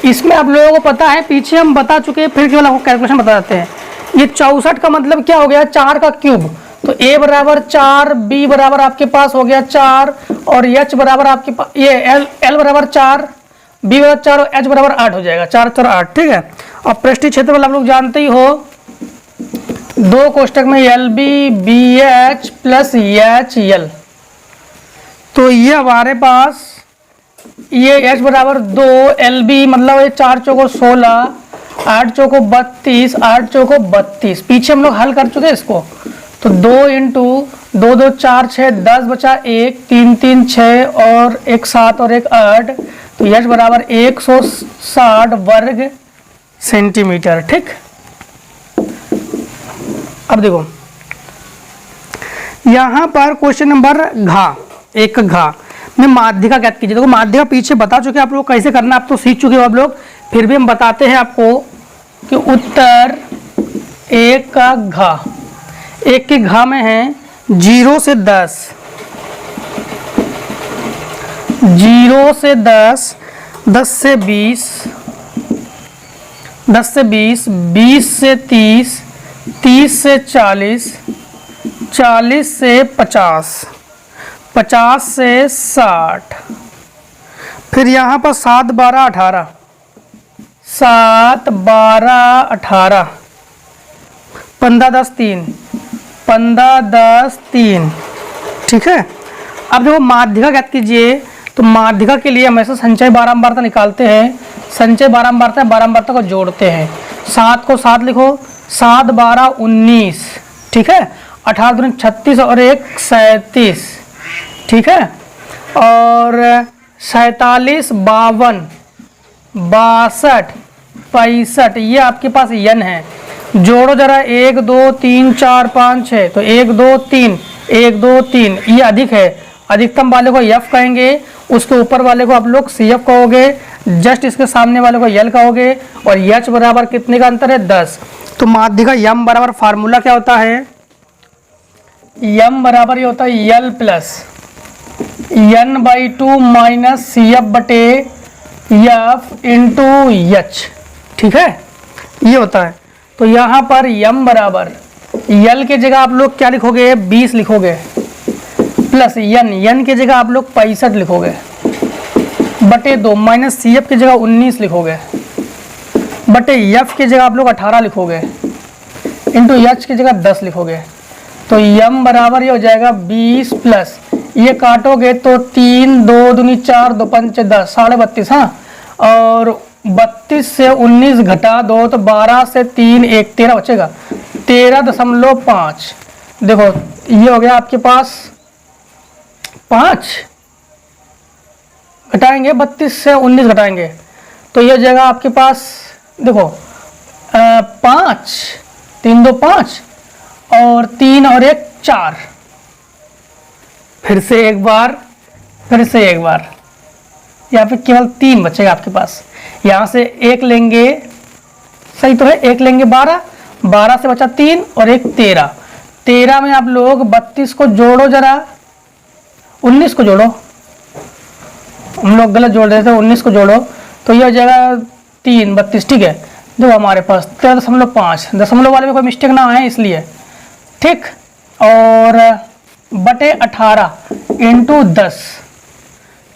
इसमें आप लोगों को पता है, पीछे हम बता चुके हैं, फिर केवल आपको कैलकुलेशन बता देते हैं। ये 64 का मतलब क्या हो गया, 4 का क्यूब। तो a बराबर 4, b बराबर आपके पास हो गया 4 और h बराबर आपके पास ये l बराबर 4, b बराबर 4 और h बराबर 8 हो जाएगा। 4 4 8। ठीक है, और पृष्ठीय क्षेत्रफल आप लोग जानते ही हो, 2 कोष्टक में LB BH प्लस HL। तो ये हमारे पास ये h बराबर 2, LB मतलब ये 4 चौको 16, 8 चौको 32, 8 चौको 32। पीछे हम लोग हल कर चुके हैं इसको। तो 2 इंटू 2 2 4 6 10 बचा 1, 3 3 6 और 1 7 और 1 8। तो h बराबर 160 वर्ग सेंटीमीटर। ठीक, अब देखो यहाँ पर क्वेश्चन नंबर 1 का घा में माध्यिका ज्ञात कीजिए। देखो माध्यिका पीछे बता चुके आप लोग कैसे करना, आप तो सीख चुके हो आप लोग, फिर भी हम बताते हैं आपको कि उत्तर 1 का घा। 1 के घा में है 0 से 10, 0 से 10, 10 से 20, 10 से 20, 20 से 30, 30 से 40, 40 से 50, 50 से 60। फिर यहाँ पर 7 12 18, 7 12 18, 15 10 3, 15 10 3। ठीक है, अब देखो माध्यिका ज्ञात कीजिए। तो माध्यिका के लिए हमेशा संचय बारंबारता निकालते हैं। संचय बारंबारता को जोड़ते हैं। 7 को 7 लिखो, 7 12 19। ठीक है, 18 दूनी 36 और 1 37। ठीक है, और 47 52 62 65। ये आपके पास यन है। जोड़ो जरा, 1 2 3 4 5 6। तो 1 2 3, 1 2 3। ये अधिक है, अधिकतम वाले को f कहेंगे, उसके ऊपर वाले को आप लोग CF कहोगे, जस्ट इसके सामने वाले को L कहोगे। और h बराबर कितने का अंतर है 10। तो माध्यिका m बराबर फार्मूला क्या होता है, m बराबर ये होता है L plus n/2 minus CF बटे f इंटू h। ठीक है, ये होता है। तो यहाँ पर m बराबर L के जगह आप लोग क्या लिखोगे, 20 लिखोगे, प्लस n के जगह आप लोग 65 लिखोगे, बटे 2 माइनस CF की जगह 19 लिखोगे, बटे f की जगह आप लोग 18 लिखोगे, इंटू h की जगह 10 लिखोगे। तो m बराबर ये हो जाएगा 20 प्लस ये काटोगे तो 3 2 दूनी 4 2 5 10 32। हाँ, और 32 से 19 घटा दो तो 12 से 3 1 13 बचेगा, 13.5। देखो ये हो गया आपके पास 5, घटाएंगे 32 से 19 घटाएंगे तो ये जगह आपके पास देखो 5 3 2 5 और 3 और 1 4। फिर से एक बार, फिर से एक बार, यहाँ पे केवल 3 बचेगा आपके पास। यहाँ से 1 लेंगे, सही तो है, 1 लेंगे 12, 12 से बचा 3 और 1 13। 13 में आप लोग 32 को जोड़ो जरा, 19 को जोड़ो, हम लोग गलत जोड़ रहे थे, 19 को जोड़ो तो ये हो जाएगा 3 32। ठीक है, देखो हमारे पास 13.5, दशमलव वाले में कोई मिस्टेक ना आए इसलिए। ठीक, और बटे 18 इंटू 10।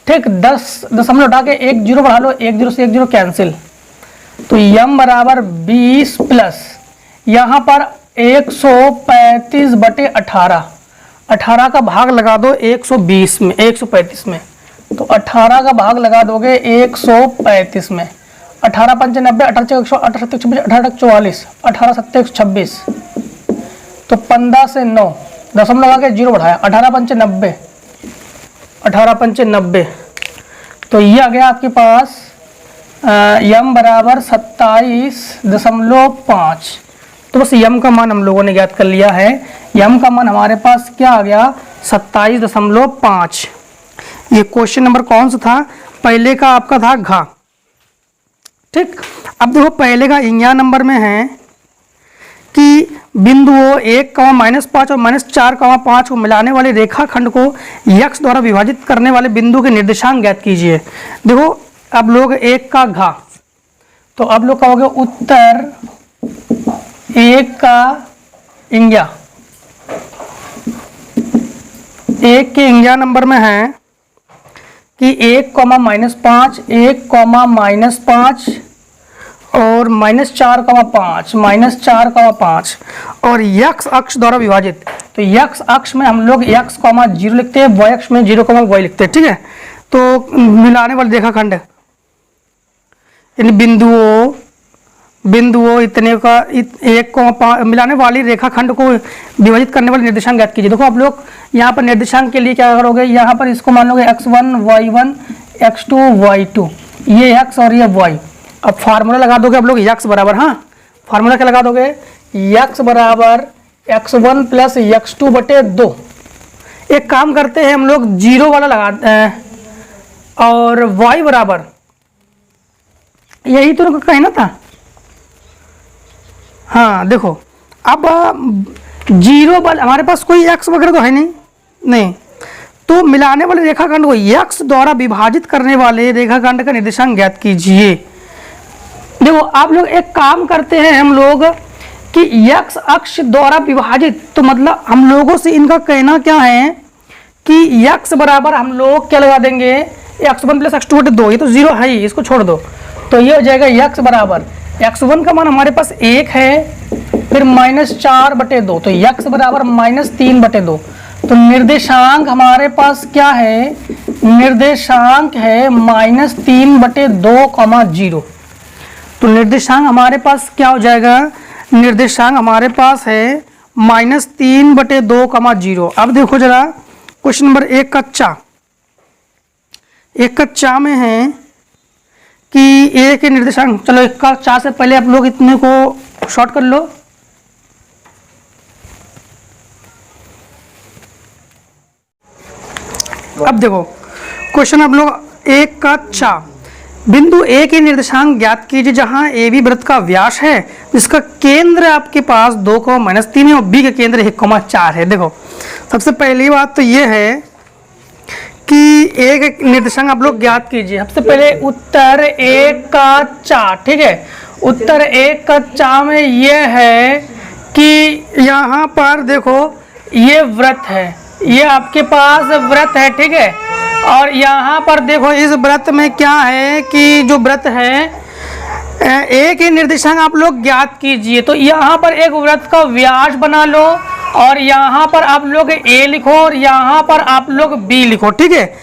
ठीक, 10 दशमलव हटा के 1 0 बढ़ा लो, 1 0 से 1 0 कैंसिल। तो m बराबर 20 प्लस यहाँ पर 135 बटे 18। 18 का भाग लगा दो 120 में, 135 में। तो 18 का भाग लगा दोगे 135 में, 18 पंचे 90, 18 चौक 100, 18 सत्ते 26, 18 44, 18 सत्ते 126, तो 15 से 9 दशमलव लगा के 0 बढ़ाया, 18 पंचे 90, 18 पंचे 90, तो ये आ गया आपके पास यम बराबर 27.5। तो बस यम का मान हम लोगों ने ज्ञात कर लिया है। यम का मान हमारे पास क्या आ गया 27.5। ये क्वेश्चन नंबर कौन सा था, पहले का आपका था घा। ठीक, अब देखो पहले का इंडिया नंबर में है कि बिंदुओं 1, -5 और -4, 5 को मिलाने वाले रेखाखंड को यक्स द्वारा विभाजित करने वाले बिंदु के निर्देशांक ज्ञात कीजिए। देखो अब लोग 1 का घा, तो अब लोग कहोगे उत्तर 1 का इंडिया, 1 के इंडिया नंबर में है कि 1, -5, 1, -5 और -4, और यक्स अक्ष द्वारा विभाजित। तो यक्स अक्ष में हम लोग x, 0 लिखते हैं, y अक्ष में 0, y लिखते हैं। ठीक है, तो मिलाने वाले रेखाखंड इन बिंदुओं इतने का 1, मिलाने वाली रेखाखंड को विभाजित करने वाले निर्देशांक ज्ञात कीजिए। देखो आप लोग यहाँ पर निर्देशांक के लिए क्या करोगे, यहाँ पर इसको मान लोगे x1, y1, x2, y2, ये x और ये y। अब फार्मूला लगा दोगे आप लोग x बराबर, हाँ फार्मूला क्या लगा दोगे, x बराबर x1 प्लस x2 बटे 2। एक काम करते हैं हम लोग 0 वाला लगाते हैं, और y बराबर यही तो कहना था। हाँ देखो अब 0 वाला हमारे पास कोई x वगैरह तो है नहीं, तो मिलाने वाले रेखाखंड को x द्वारा विभाजित करने वाले रेखाखंड का निर्देशांक ज्ञात कीजिए। देखो आप लोग एक काम करते हैं हम लोग कि x अक्ष द्वारा विभाजित, तो मतलब हम लोगों से इनका कहना क्या है कि x बराबर हम लोग क्या लगा देंगे, x1 प्लस x2 बटे 2, ये तो 0 है ही, इसको छोड़ दो। तो ये हो जाएगा x बराबर x1 का मान हमारे पास 1 है, फिर -4 बटे 2, तो x बराबर -3 बटे 2। तो निर्देशांक हमारे पास क्या है, निर्देशांक है -3 बटे 2, 0। तो निर्देशांक हमारे पास क्या हो जाएगा, निर्देशांक हमारे पास है -3 बटे 2, 0। अब देखो जरा क्वेश्चन नंबर 1 का चा में है कि ए के निर्देशांक, चलो 1 का चा से पहले आप लोग इतने को शॉर्ट कर लो। अब देखो क्वेश्चन आप लोग 1 का चा, बिंदु ए के निर्देशांक ज्ञात कीजिए जहां ए बी वृत्त का व्यास है, जिसका केंद्र आपके पास 2, -3 है और बी का केंद्र 1, 4 है। देखो सबसे पहली बात तो ये है कि ए के निर्देशांक आप लोग ज्ञात कीजिए। सबसे पहले उत्तर 1 का चा, ठीक है, उत्तर 1 का चा में ये है कि यहाँ पर देखो ये वृत्त है, ये आपके पास वृत्त है, ठीक है, और यहाँ पर देखो इस वृत्त में क्या है कि जो वृत्त है ए के निर्देशांक आप लोग ज्ञात कीजिए। तो यहाँ पर एक वृत्त का व्यास बना लो और यहाँ पर आप लोग ए लिखो और यहाँ पर आप लोग बी लिखो, ठीक है।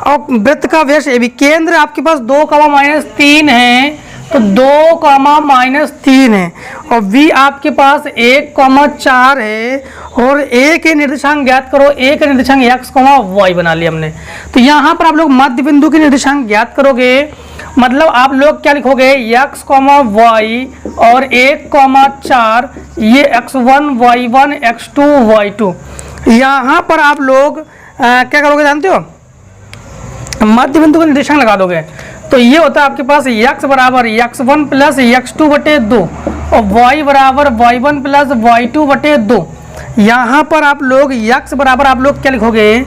और वृत्त का व्यास ए बी, केंद्र आपके पास 2, -3 है, तो 2, -3 है, और v आपके पास 1, 4 है, और a के निर्देशांक ज्ञात करो। a के निर्देशांक x, y बना लिया हमने। तो यहाँ पर आप लोग मध्य बिंदु के निर्देशांक ज्ञात करोगे, मतलब आप लोग क्या लिखोगे, x, y और 1, 4, ये x1, y1, x2, y2। यहाँ पर आप लोग क्या करोगे जानते हो, मध्य बिंदु का निर्देशांक लगा दोगे। तो ये होता है आपके पास x बराबर x1 प्लस x2 बटे 2 और y बराबर y1 प्लस y2 बटे 2। यहाँ पर आप लोग x बराबर आप लोग क्या लिखोगे,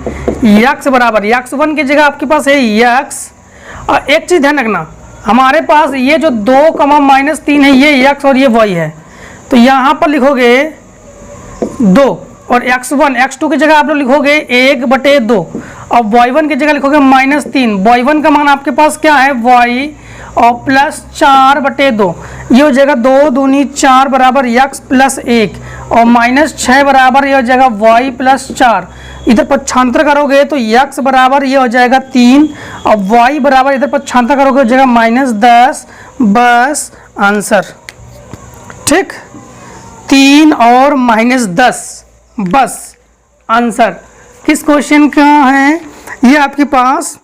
x बराबर x1 की जगह आपके पास है x। और एक चीज़ ध्यान रखना, हमारे पास ये जो 2, -3 है, ये x और ये y है, तो यहाँ पर लिखोगे 2 और x1, x2 की जगह आप लोग लिखोगे 1 बटे 2 और y1 की जगह लिखोगे -3। y1 का मान आपके पास क्या है y और प्लस 4 बटे 2, ये हो जाएगा 2 दूनी 4 बराबर x प्लस 1 और -6 बराबर ये हो जाएगा y प्लस 4। इधर पक्षांतर करोगे तो x बराबर ये हो जाएगा 3 और y बराबर इधर पक्षांतर करोगे हो जाएगा -10 बस आंसर। ठीक, 3 और -10 बस आंसर। किस क्वेश्चन का है ये आपके पास?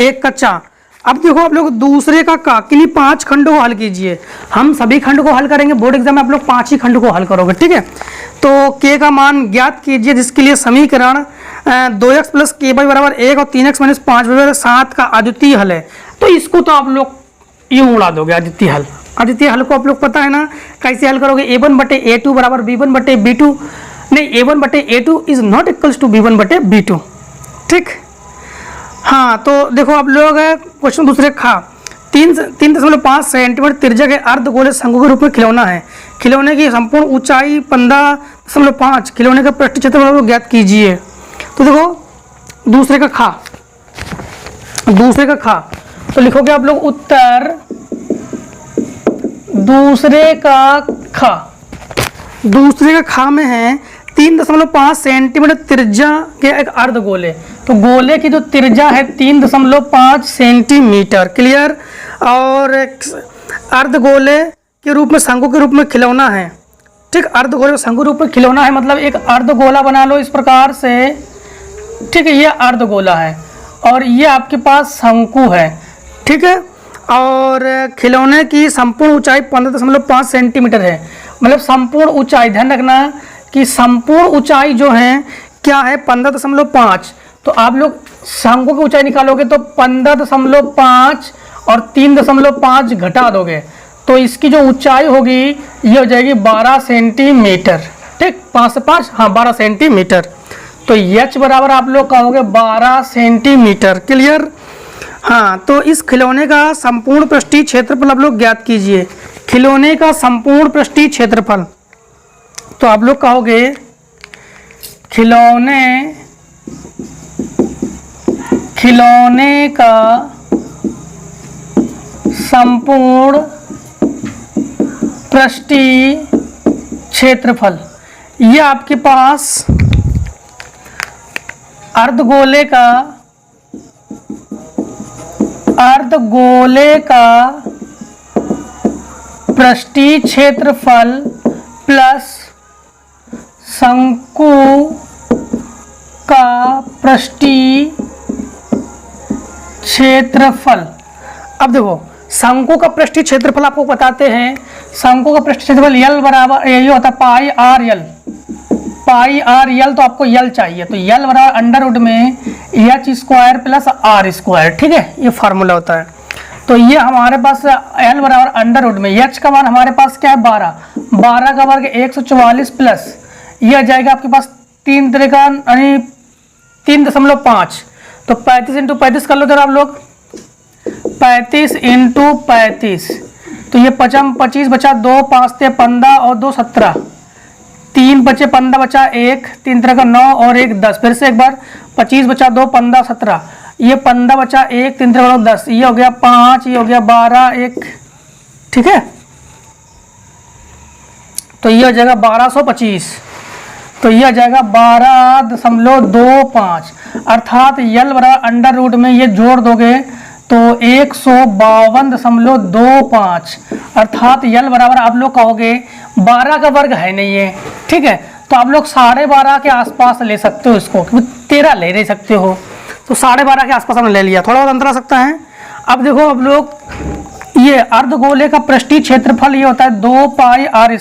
एक कच्चा। अब देखो आप लोग दूसरे का किन्हीं 5 खंडों को हल कीजिए। हम सभी खंड को हल करेंगे, बोर्ड एग्जाम में आप लोग 5 ही खंड को हल करोगे। ठीक है, तो k का मान ज्ञात कीजिए, जिसके लिए समीकरण 2x + ky = 1 और 3x - 5 = 7 का अद्वितीय हल है। तो इसको तो आप लोग यूं उड़ा दोगे, अद्वितीय हल। अद्वितीय हल को आप लोग पता है ना कैसे हल करोगे? a1/a2 = b1/b2। नहीं, a1/a2 is not equals to b1/b2। ठीक, हाँ, तो देखो आप लोग क्वेश्चन दूसरे खा 3.5 सेंटीमीटर त्रिज्या के अर्धगोले शंकु के रूप में खिलौना है। खिलौने की संपूर्ण ऊंचाई 15.5, खिलौने का पृष्ठ क्षेत्रफल ज्ञात कीजिए। तो देखो दूसरे का खा, तो लिखोगे आप लोग उत्तर दूसरे का खा में है 3.5 सेंटीमीटर त्रिज्या के एक अर्धगोले। तो गोले की जो त्रिज्या है 3.5 सेंटीमीटर, क्लियर। और अर्धगोले के रूप में शंकु के रूप में खिलौना है। ठीक, अर्धगोले शंकु रूप में खिलौना है, मतलब एक अर्धगोला बना लो इस प्रकार से। ठीक है, ये अर्धगोला है और ये आपके पास शंकु है। ठीक है, और खिलौने की संपूर्ण ऊंचाई 15.5 सेंटीमीटर है। मतलब संपूर्ण ऊंचाई, ध्यान रखना कि संपूर्ण ऊंचाई जो है क्या है 15.5। तो आप लोग शंकु की ऊंचाई निकालोगे तो 15.5 और 3.5 घटा दोगे तो इसकी जो ऊंचाई होगी ये हो जाएगी 12 सेंटीमीटर। ठीक, 5 से 5, हाँ 12 सेंटीमीटर। तो h बराबर आप लोग कहोगे 12 सेंटीमीटर, क्लियर। हाँ, तो इस खिलौने का संपूर्ण पृष्ठीय क्षेत्रफल आप लोग ज्ञात कीजिए। खिलौने का संपूर्ण पृष्ठीय क्षेत्रफल, तो आप लोग कहोगे खिलौने का संपूर्ण पृष्ठीय क्षेत्रफल, ये आपके पास अर्धगोले का पृष्ठीय क्षेत्रफल प्लस शंकु का पृष्ठीय क्षेत्रफल। अब देखो शंकु का पृष्ठीय क्षेत्रफल आपको बताते हैं। शंकु का पृष्ठीय क्षेत्रफल L बराबर यही होता है पाई आर यल, तो आपको यल चाहिए। तो यल बराबर अंडर में h² + r²। ठीक है, ये फार्मूला होता है। तो ये हमारे पास L बराबर अंडर में h का मान हमारे पास क्या है 12 का वर्ग 144 प्लस ये आ जाएगा आपके पास 3 3 यानी 3.5। तो 35 × 35 कर लो जरा आप लोग, 35 × 35। तो ये 25 बचा 2, 5 × 15 और 2 17, 3 बचे 15 बचा 1, 3 3 का 9 और 1 10। फिर से एक बार 25 बचा 2, 15 17, ये 15 बचा 1, 3 3 का 10, ये हो गया 5, ये हो गया 12, 1। ठीक है, तो ये हो जाएगा 1225। तो यह आ जाएगा 12.25, अर्थात यल बराबर अंडर में ये जोड़ दोगे तो 152.25, अर्थात यल बराबर आप लोग कहोगे 12 का वर्ग है नहीं है। ठीक है, तो आप लोग 12.5 के आसपास ले सकते हो इसको, 13 ले नहीं सकते हो, तो 12.5 के आसपास हमने ले लिया, थोड़ा बहुत अंतर आ सकता है। अब देखो अब लोग ये अर्धगोले का पृष्ठीय क्षेत्रफल ये होता है 2 पाई r²,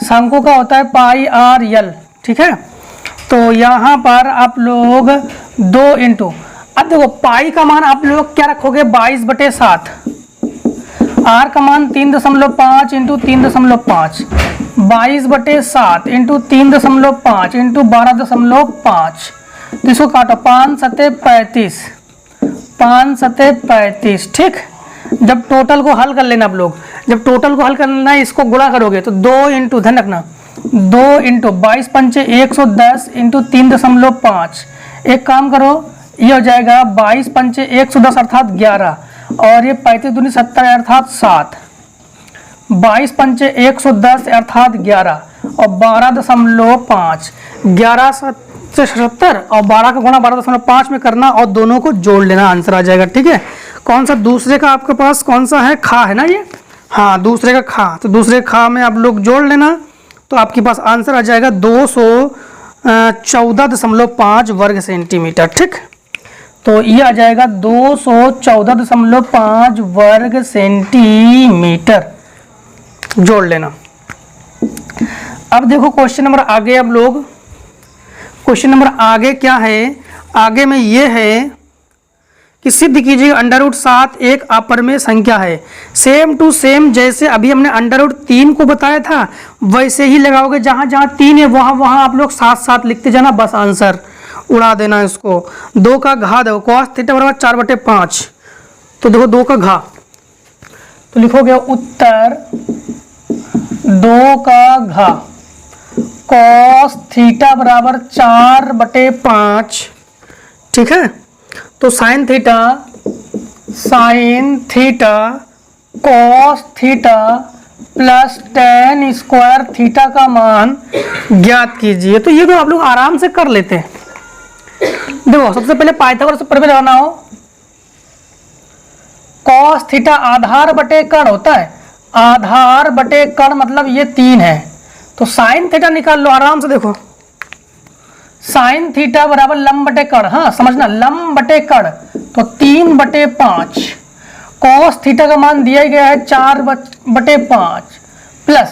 शंकु का होता है पाई r यल। ठीक है, तो यहाँ पर आप लोग 2 इंटू, अब देखो पाई का मान आप लोग क्या रखोगे 22/7, r का मान 3.5 इंटू 3.5, 22/7 इंटू 3.5 इंटू 12.5। तो इसको काटो 5 7 35, 5 7 35। ठीक, जब टोटल को हल कर लेना आप लोग, जब टोटल को हल करना है इसको गुणा करोगे तो 2 इंटू, ध्यान रखना 2 इंटू 22 पंचे 110 इंटू 3.5। एक काम करो ये हो जाएगा 22 पंचे 110 अर्थात 11 और ये 35 दूनी 70 अर्थात 7, 22 पंचे 110 अर्थात 11 और 12.5, 11 से 70 और 12 का गुणा 12.5 में करना और दोनों को जोड़ लेना, आंसर आ जाएगा। ठीक है, कौन सा दूसरे का आपके पास कौन सा है, खा है ना ये, हाँ दूसरे का खा, तो दूसरे खा में आप लोग जोड़ लेना, तो आपके पास आंसर आ जाएगा 214.5 वर्ग सेंटीमीटर। ठीक, तो ये आ जाएगा 214.5 वर्ग सेंटीमीटर, जोड़ लेना। अब देखो क्वेश्चन नंबर आगे, अब लोग क्वेश्चन नंबर आगे क्या है, आगे में ये है कि सिद्ध कीजिए √7 एक अपरिमेय संख्या है। सेम टू सेम जैसे अभी हमने √3 को बताया था वैसे ही लगाओगे, जहां जहां 3 है वहां वहां आप लोग साथ साथ लिखते जाना, बस आंसर उड़ा देना इसको। 2 का घा देखो, cos थीटा बराबर 4/5, तो देखो 2 का घा, तो लिखोगे उत्तर 2 का घा cos थीटा बराबर 4/5। ठीक है, तो sine theta cos theta plus tan square theta का मान ज्ञात कीजिए। तो ये तो आप लोग आराम से कर लेते हैं। देखो सबसे पहले पाइथागोरस पर लगाना हो, cos थीटा आधार बटे कर्ण होता है, आधार बटे कर्ण मतलब ये 3 है, तो साइन थीटा निकाल लो आराम से। देखो साइन थीटा बराबर लंब बटे कर्ण, हाँ समझना लंब बटे कर्ण, तो 3/5 cos थीटा का मान दिया गया है 4/5 plus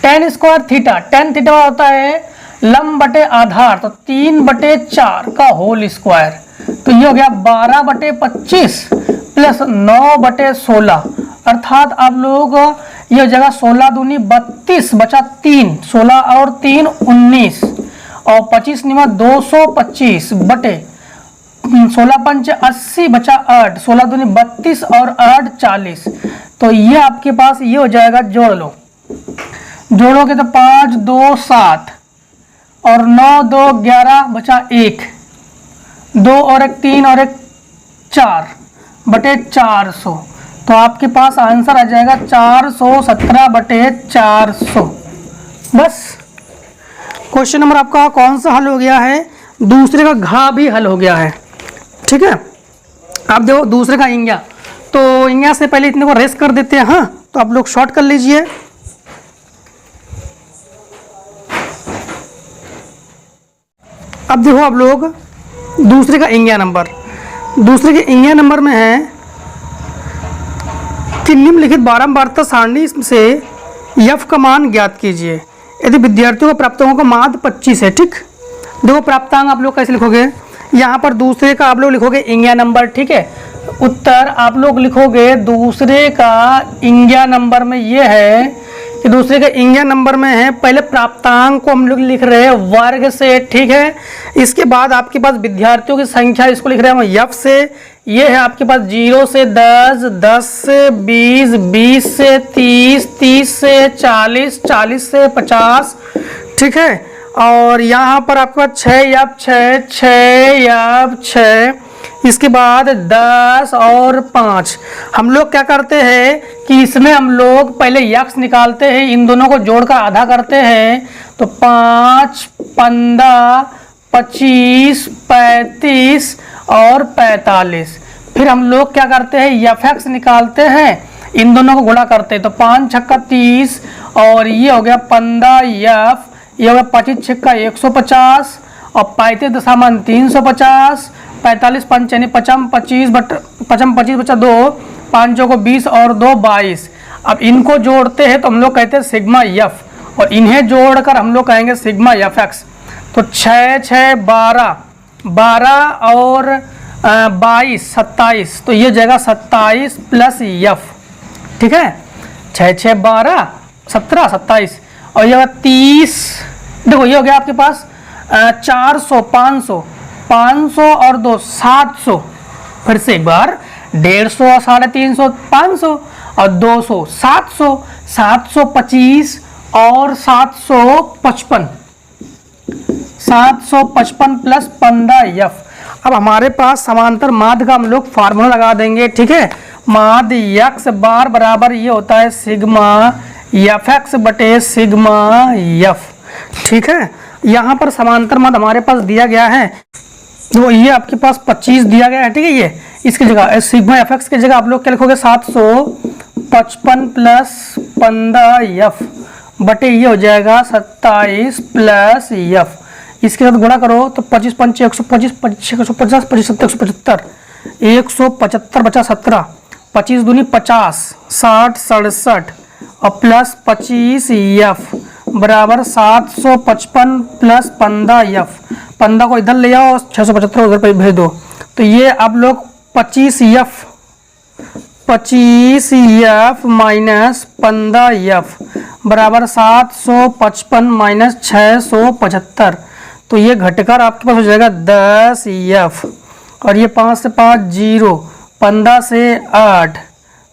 tan square theta, tan theta होता है लंब बटे आधार, तो 3/4 का होल स्क्वायर, तो ये हो गया 12/25 प्लस 9/16, अर्थात आप लोग ये जगह 16 दूनी 32 बचा 3, 16 और 3 19 और 25 निमा 225 बटे 16 पंच 80 बचा 8, 16 दूनी 32 और 8 40, तो ये आपके पास ये हो जाएगा। जोड़ लो, जोड़ोगे तो 5 2 7 और 9 2 11 बचा 1, 2 और 1 3 और 1 4 बटे 400, तो आपके पास आंसर आ जाएगा 417/400। बस क्वेश्चन नंबर आपका कौन सा हल हो गया है, दूसरे का घा भी हल हो गया है। ठीक है, आप देखो दूसरे का इंग्या, तो इंग्या से पहले इतने को रेस कर देते हैं, हाँ तो आप लोग शॉर्ट कर लीजिए। अब देखो आप लोग दूसरे का इंग्या नंबर, दूसरे के इंग्या नंबर में है कि निम्नलिखित बारंबारता सारणी से यफ का मान ज्ञात कीजिए यदि विद्यार्थियों को प्राप्तांकों का माध्य 25 है। ठीक, देखो प्राप्तांक आप लोग कैसे लिखोगे, यहाँ पर दूसरे का आप लोग लिखोगे इंग्या नंबर। ठीक है, उत्तर आप लोग लिखोगे दूसरे का इंग्या नंबर में ये है कि दूसरे का इंग्या नंबर में है, पहले प्राप्तांक को हम लोग लिख रहे हैं वर्ग से। ठीक है, इसके बाद आपके पास विद्यार्थियों की संख्या, इसको लिख रहे हैं यफ से। ये है आपके पास 0 से 10, 10 से 20, 20 से 30, 30 से 40, 40 से 50। ठीक है, और यहाँ पर आपके पास 6 यफ 6, 6 यफ 6, इसके बाद 10 और 5। हम लोग क्या करते हैं कि इसमें हम लोग पहले यक्स निकालते हैं, इन दोनों को जोड़कर आधा करते हैं, तो 5, 15, 25, 35 और 45। फिर हम लोग क्या करते हैं यफ एक्स निकालते हैं, इन दोनों को गुणा करते हैं, तो 5 छक्का 30 और ये हो गया 15 यफ, ये हो गया 25 छक्का 150 और 35 दशामलव 350, 45 पंच यानी 25 बचा 2, 5 को 20 और 2 22। अब इनको जोड़ते हैं तो हम लोग कहते हैं सिग्मा यफ, और इन्हें जोड़कर हम लोग कहेंगे सिग्मा यफ एक्स। तो 6 6 12, 12 और 22 27, तो ये जगह 27 प्लस यफ। ठीक है, 6 6 12 17 27 और ये 30। देखो ये हो गया आपके पास 400, 500, 500 और 2 700, फिर से एक बार 150, 350, 500 और 200 700, 725 और 755, 755 प्लस 15 यफ। अब हमारे पास समांतर माध्य का हम लोग फार्मूला लगा देंगे। ठीक है, माध्य यक्स बार बराबर ये होता है सिग्मा यफ एक्स बटे सिग्मा यफ। ठीक है, यहाँ पर समांतर माध्य हमारे पास दिया गया है तो ये आपके पास 25 दिया गया है, ठीक है। ये इसकी जगह सिग्मा एफ एक्स की जगह आप लोग क्या लिखोगे 755 प्लस 15f बटे ये हो जाएगा 27 प्लस एफ। इसके साथ गुणा करो तो 25 पंचे 125, 150, 25 7 175, 175 बचा 17, 25 दूनी 50, 60 67 और प्लस 25 एफ बराबर 755 प्लस 15f। 15 को इधर ले आओ, 675 उधर पे भेज दो। तो ये आप लोग 25f माइनस 15f बराबर 755 माइनस 675। तो ये घटकर आपके पास हो जाएगा 10f और ये 5 से 5 0, 15 से 8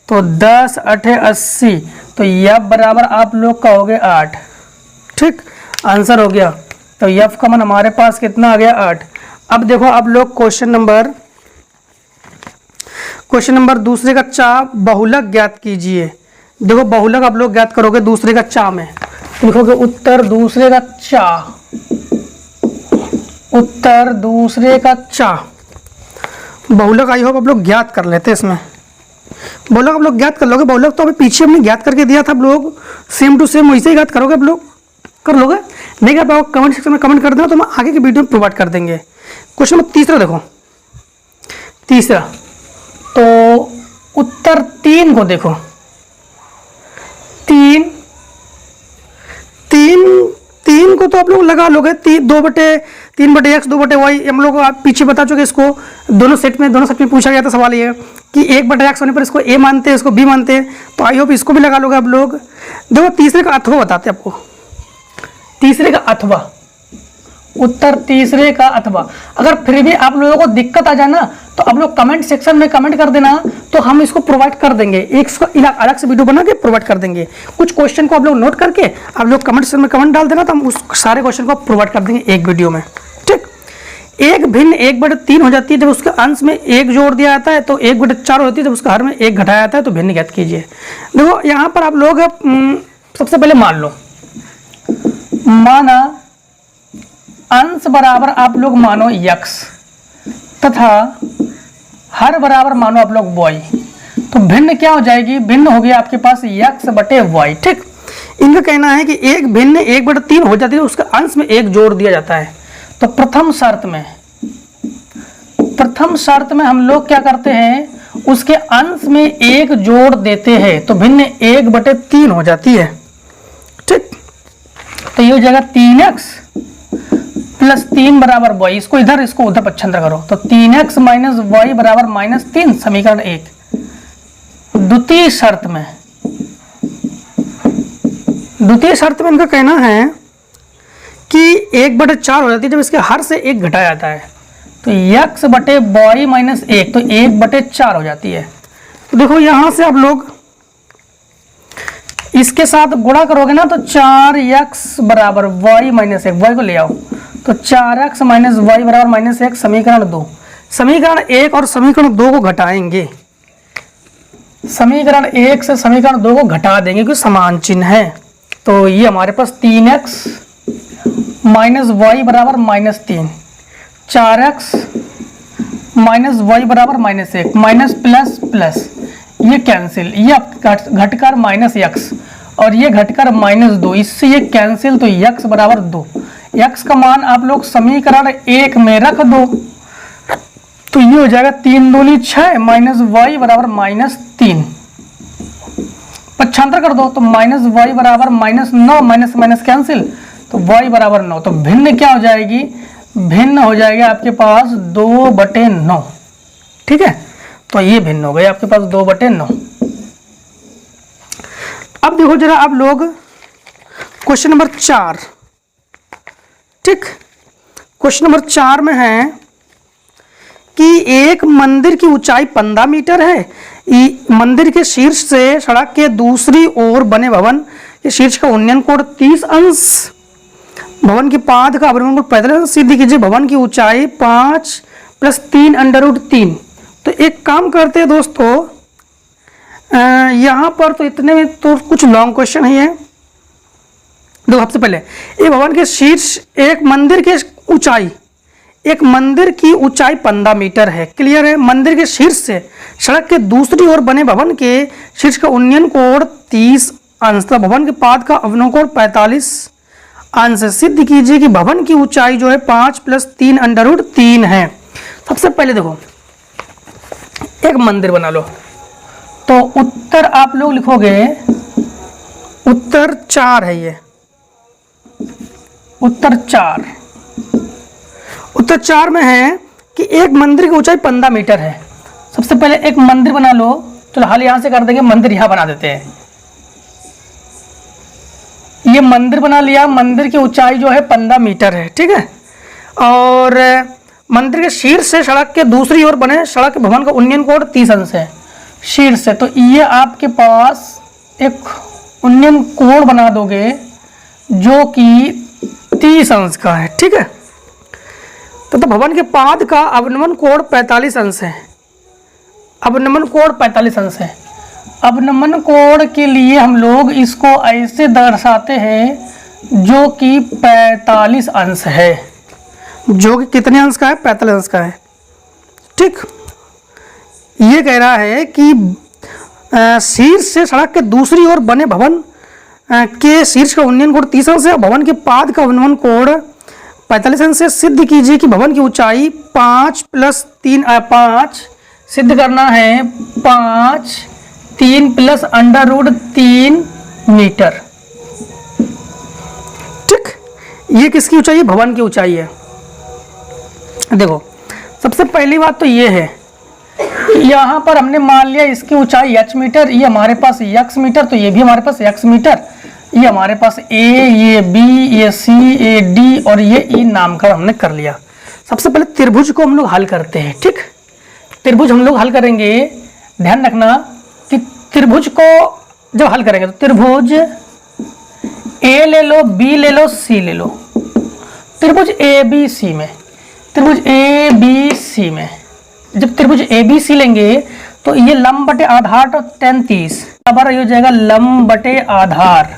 तो 10 8 80। तो f बराबर आप लोग का हो गया 8, ठीक, आंसर हो गया। तो f का मान हमारे पास कितना आ गया 8। अब देखो आप लोग क्वेश्चन नंबर दूसरे का चा बहुलक ज्ञात कीजिए। देखो बहुलक आप लोग ज्ञात करोगे दूसरे का चा में, लिखोगे उत्तर दूसरे का चा, उत्तर दूसरे का चा। बहुलक आई होप आप लोग ज्ञात कर लेते इसमें। बहुलक आप लोग ज्ञात कर लोगे। बहुलक तो अभी पीछे हमने ज्ञात करके दिया था, आप लोग सेम टू सेम वैसे ही ज्ञात करोगे। आप लोग कर लोगे, नहीं कर पाओगे कमेंट सेक्शन में कमेंट कर देना, तो हम आगे की वीडियो में प्रोवाइड कर देंगे। क्वेश्चन नंबर तीसरा देखो, तीसरा तो उत्तर 3 को देखो, 3 को तो आप लोग लगा लोगे 2 बटे 3 बटे एक्स 2 बटे वाई। हम लोग आप पीछे बता चुके इसको, दोनों सेट में पूछा गया था सवाल ये कि 1 बटे एक्स होने पर इसको ए मानते हैं, इसको बी मानते हैं। तो आई होप इसको भी लगा लोगे आप लोग। देखो तीसरे का अथवा बताते हैं आपको, तीसरे का अथवा, उत्तर तीसरे का अथवा। अगर फिर भी आप लोगों को दिक्कत आ जाए ना तो आप लोग कमेंट सेक्शन में कमेंट कर देना, तो हम इसको प्रोवाइड कर देंगे, एक अलग से वीडियो बना के प्रोवाइड कर देंगे। कुछ क्वेश्चन को आप लोग नोट करके आप लोग कमेंट सेक्शन में कमेंट डाल देना, तो हम उस सारे क्वेश्चन को प्रोवाइड कर देंगे एक वीडियो में, ठीक। एक भिन्न 1/3 हो जाती है जब उसके अंश में 1 जोड़ दिया जाता है, तो 1/4 होती है जब उसके हर में 1 घटाया जाता है। तो भिन्न ज्ञात कीजिए। देखो यहाँ पर आप लोग सबसे पहले मान लो, माना अंश बराबर आप लोग मानो x तथा हर बराबर मानो आप लोग y। तो भिन्न क्या हो जाएगी, भिन्न हो गया आपके पास x बटे y, ठीक। इनका कहना है कि एक भिन्न 1/3 हो जाती है, उसके अंश में 1 जोड़ दिया जाता है। तो प्रथम शर्त में हम लोग क्या करते हैं, उसके अंश में 1 जोड़ देते हैं, तो भिन्न 1/3 हो जाती है, ठीक। तो ये हो जाएगा 3x प्लस 3 बराबर y। इसको इधर इसको उधर पक्षांतर करो, तो 3x माइनस y बराबर -3, समीकरण 1। द्वितीय शर्त में इनका कहना है कि 1/4 हो जाती है जब इसके हर से 1 घटाया जाता है, तो x बटे y माइनस 1, तो 1/4 हो जाती है। तो देखो यहां से आप लोग इसके साथ गुणा करोगे ना, तो 4x बराबर y माइनस 1, y को ले आओ, तो 4x माइनस y बराबर -1, समीकरण 2। समीकरण 1 और समीकरण 2 को घटाएंगे, समीकरण 1 से समीकरण 2 को घटा देंगे क्योंकि समान चिन्ह है। तो ये हमारे पास 3x माइनस y बराबर -3, 4x माइनस y बराबर -1, माइनस प्लस प्लस, ये कैंसिल, ये घटकर -x और ये घटकर -2, इससे ये कैंसिल, तो x बराबर 2। x का मान आप लोग समीकरण 1 में रख दो, तो ये हो जाएगा 3 दूनी 6 माइनस y बराबर -3। पक्षांतर कर दो, तो -y बराबर -9, माइनस माइनस कैंसिल, तो y बराबर 9। तो भिन्न क्या हो जाएगी, भिन्न हो जाएगा आपके पास 2/9, ठीक है। तो ये भिन्न हो गया आपके पास 2/9। अब देखो जरा आप लोग क्वेश्चन नंबर 4, ठीक। क्वेश्चन नंबर 4 में है कि एक मंदिर की ऊंचाई 15 मीटर है। मंदिर के शीर्ष से सड़क के दूसरी ओर बने भवन के शीर्ष का उन्नयन कोण 30 अंश, भवन की पाद का अवलंबन कोण 45 अंश सिद्ध कीजिए। भवन की ऊंचाई 5 + 3 √3। तो एक काम करते हैं दोस्तों, यहाँ पर तो इतने में तो कुछ लॉन्ग क्वेश्चन ही है। दो सबसे पहले एक भवन के शीर्ष, एक मंदिर के ऊंचाई एक मंदिर की ऊंचाई 15 मीटर है, क्लियर है। मंदिर के शीर्ष से सड़क के दूसरी ओर बने भवन के शीर्ष का उन्नयन कोण 30 अंश तथा भवन के पाद का अवनमन कोण 45 अंश। सिद्ध कीजिए कि भवन की ऊंचाई जो है 5 + 3 √3 है। सबसे पहले देखो, एक मंदिर बना लो, तो उत्तर आप लोग लिखोगे, उत्तर 4 है, ये उत्तर 4, उत्तर 4 में है कि एक मंदिर की ऊंचाई 15 मीटर है। सबसे पहले एक मंदिर बना लो, चलो हाल यहां से कर देंगे, मंदिर यहां बना देते हैं। ये मंदिर बना लिया, मंदिर की ऊंचाई जो है 15 मीटर है, ठीक है। और मंदिर के शीर्ष से सड़क के दूसरी ओर बने सड़क भवन का उन्नयन कोण 30 अंश है शीर्ष से, तो ये आपके पास एक उन्नयन कोण बना दोगे जो कि 30 अंश का है, ठीक है। तो भवन के पाद का अवनमन कोण 45 अंश है, अवनमन कोण 45 अंश है। अवनमन कोण के लिए हम लोग इसको ऐसे दर्शाते हैं जो कि 45 अंश है, जो कि कितने अंश का है, 45 अंश का है, ठीक। ये कह रहा है कि शीर्ष से सड़क के दूसरी ओर बने भवन के शीर्ष का उन्नयन कोण 30 अंश है, भवन के पाद का अवनमन कोण 45 अंश से। सिद्ध कीजिए कि भवन की ऊंचाई 5 + 3 5 सिद्ध करना है 5 3 + √3 मीटर, ठीक। ये किसकी ऊंचाई है, भवन की ऊंचाई है। देखो, सबसे पहली बात तो ये है कि यहाँ पर हमने मान लिया इसकी ऊंचाई h मीटर, ये हमारे पास x मीटर, तो ये भी हमारे पास x मीटर, ये हमारे पास a, ये b, ये c, ये d और ये e नामकरण हमने कर लिया। सबसे पहले त्रिभुज को हम लोग हल करते हैं, ठीक। त्रिभुज हम लोग हल करेंगे, ध्यान रखना कि त्रिभुज को जब हल करेंगे तो त्रिभुज a ले लो, b ले लो, c ले लो। त्रिभुज ABC में, त्रिभुज ABC में जब त्रिभुज ABC लेंगे तो ये लंब बटे आधार तो 33 बराबर हो जाएगा लंब बटे आधार।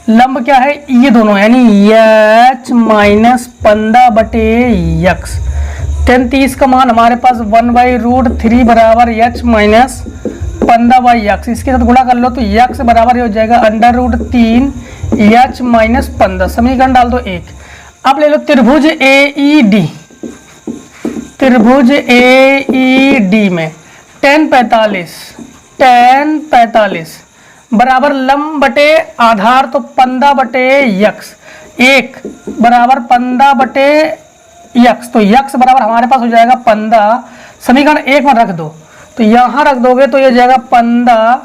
लंब क्या है, ये दोनों यानी h - 15 बटे x। 33 का मान हमारे पास 1/√3 बराबर h - 15/x। इसके साथ गुणा कर लो तो x बराबर हो जाएगा √3 h - 15। समीकरण डाल दो 1। अब ले लो त्रिभुज AED, त्रिभुज AED में tan 45 बराबर लंब बटे आधार तो 15 बटे x, 1 बराबर 15 बटे x, तो x बराबर हमारे पास हो जाएगा 15। समीकरण 1 में रख दो, तो यहाँ रख दोगे तो ये जाएगा 15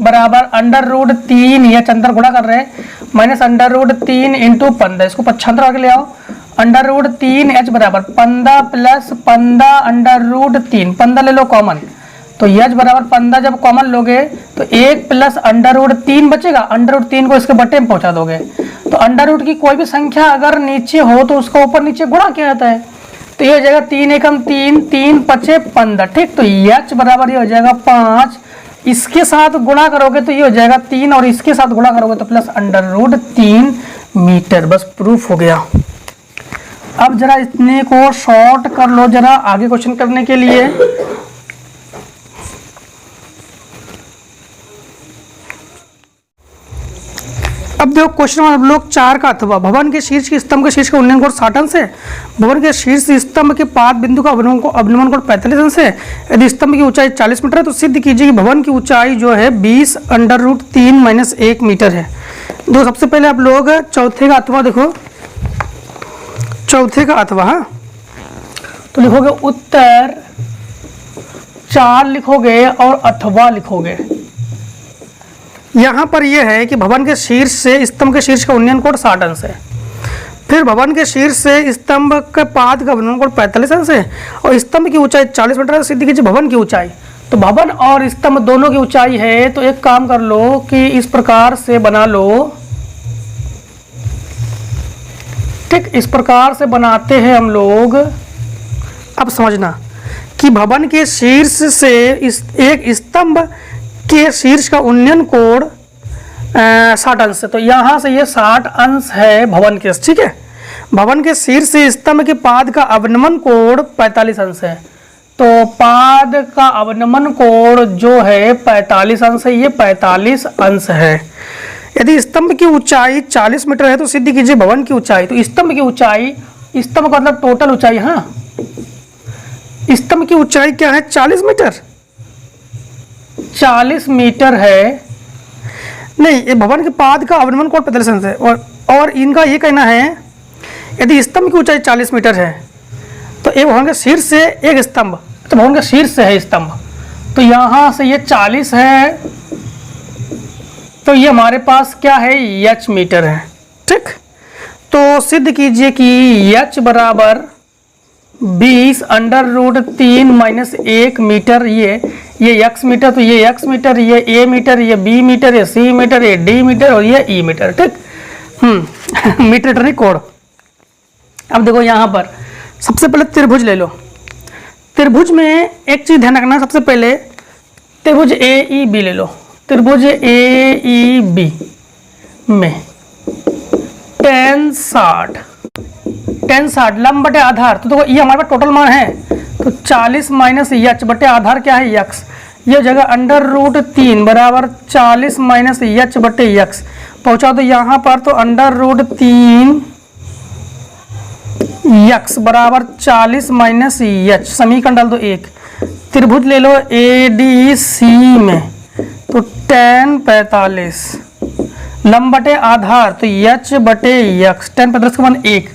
बराबर √3, यह अंतर गुणा कर रहे हैं, -√3 × 15, इसको पक्षांतर करके ले आओ, √3 h बराबर 15 + 15 √3, 15 ले लो कॉमन, तो h बराबर 15 जब कॉमन लोगे तो 1 + √3 बचेगा, √3 को इसके बटे में पहुंचा दोगे, तो अंडर की कोई भी संख्या अगर नीचे हो तो उसका ऊपर नीचे गुणा किया जाता है, तो ये हो जाएगा 3 × 3, 3 × 5 = 15, ठीक। तो h बराबर ये हो जाएगा 5, इसके साथ गुणा करोगे तो ये हो जाएगा 3 और इसके साथ गुणा करोगे तो प्लस √3 मीटर। बस प्रूफ हो गया। अब जरा इतने को शॉर्ट कर लो जरा आगे क्वेश्चन करने के लिए। अब देखो क्वेश्चन हम लोग 4 का अथवा भवन के शीर्ष के स्तंभ के शीर्ष का उन्नयन कोण 60 अंश है, भवन के शीर्ष स्तंभ के पाद बिंदु का अवनमन कोण 45 अंश है। यदि स्तंभ की ऊंचाई 40 मीटर है तो सिद्ध कीजिए कि भवन की ऊंचाई जो है 20 √3 - 1 मीटर है। देखो सबसे पहले आप लोग चौथे का अथवा देखो, चौथे का अथवा, हाँ तो लिखोगे उत्तर 4 लिखोगे और अथवा लिखोगे। यहाँ पर यह है कि भवन के शीर्ष से स्तंभ के शीर्ष का उन्नयन कोण 60 अंश है, फिर भवन के शीर्ष से स्तंभ के पाद का उन्नयन कोण 45 अंश है और स्तंभ की ऊंचाई 40 मीटर है। सिद्ध कीजिए भवन की ऊंचाई, तो भवन और स्तंभ दोनों की ऊंचाई है, तो एक काम कर लो कि इस प्रकार से बना लो, ठीक इस प्रकार से बनाते हैं हम लोग। अब समझना कि भवन के शीर्ष से एक स्तंभ के शीर्ष का उन्नयन कोण 60 अंश है, तो यहाँ से ये 60 अंश है भवन के, ठीक है। भवन के शीर्ष से स्तंभ के पाद का अवनमन कोण 45 अंश है। तो पाद का अवनमन कोण जो है 45 अंश है, ये 45 अंश है। यदि स्तंभ की ऊंचाई 40 मीटर है तो सिद्ध कीजिए भवन की ऊंचाई। तो स्तंभ की ऊंचाई, स्तंभ का मतलब टोटल ऊंचाई, हाँ स्तंभ की ऊंचाई क्या है 40 मीटर, 40 मीटर है। नहीं, ये भवन के पाद का अवनमन कोण 45 अंश है। और इनका ये कहना है यदि स्तंभ की ऊंचाई 40 मीटर है तो एक भवन के शीर्ष से एक स्तंभ, तो भवन के शीर्ष से है स्तंभ, तो यहां से ये 40 है, तो ये हमारे पास क्या है h मीटर है। ठीक, तो सिद्ध कीजिए कि h बराबर 20 √3 - 1 मीटर, ये x मीटर, तो ये x मीटर, ये a मीटर, ये b मीटर, ये c मीटर, ये d मीटर और ये e मीटर। ठीक, मीटर नहीं कोण। अब देखो यहाँ पर सबसे पहले त्रिभुज ले लो। त्रिभुज में एक चीज ध्यान रखना, सबसे पहले त्रिभुज AEB ले लो। त्रिभुज AEB में tan 60 लंब बटे आधार, तो देखो ये हमारे पास टोटल मान है, तो 40 - h बटे आधार क्या है x, ये जगह √3 बराबर 40 - h बटे x पहुंचा दो यहाँ पर, तो √3 x बराबर 40 - h, समीकरण डाल दो 1। त्रिभुज ले लो ADC में, तो tan 45 लंब बटे आधार, तो h बटे x, tan 45 का मान 1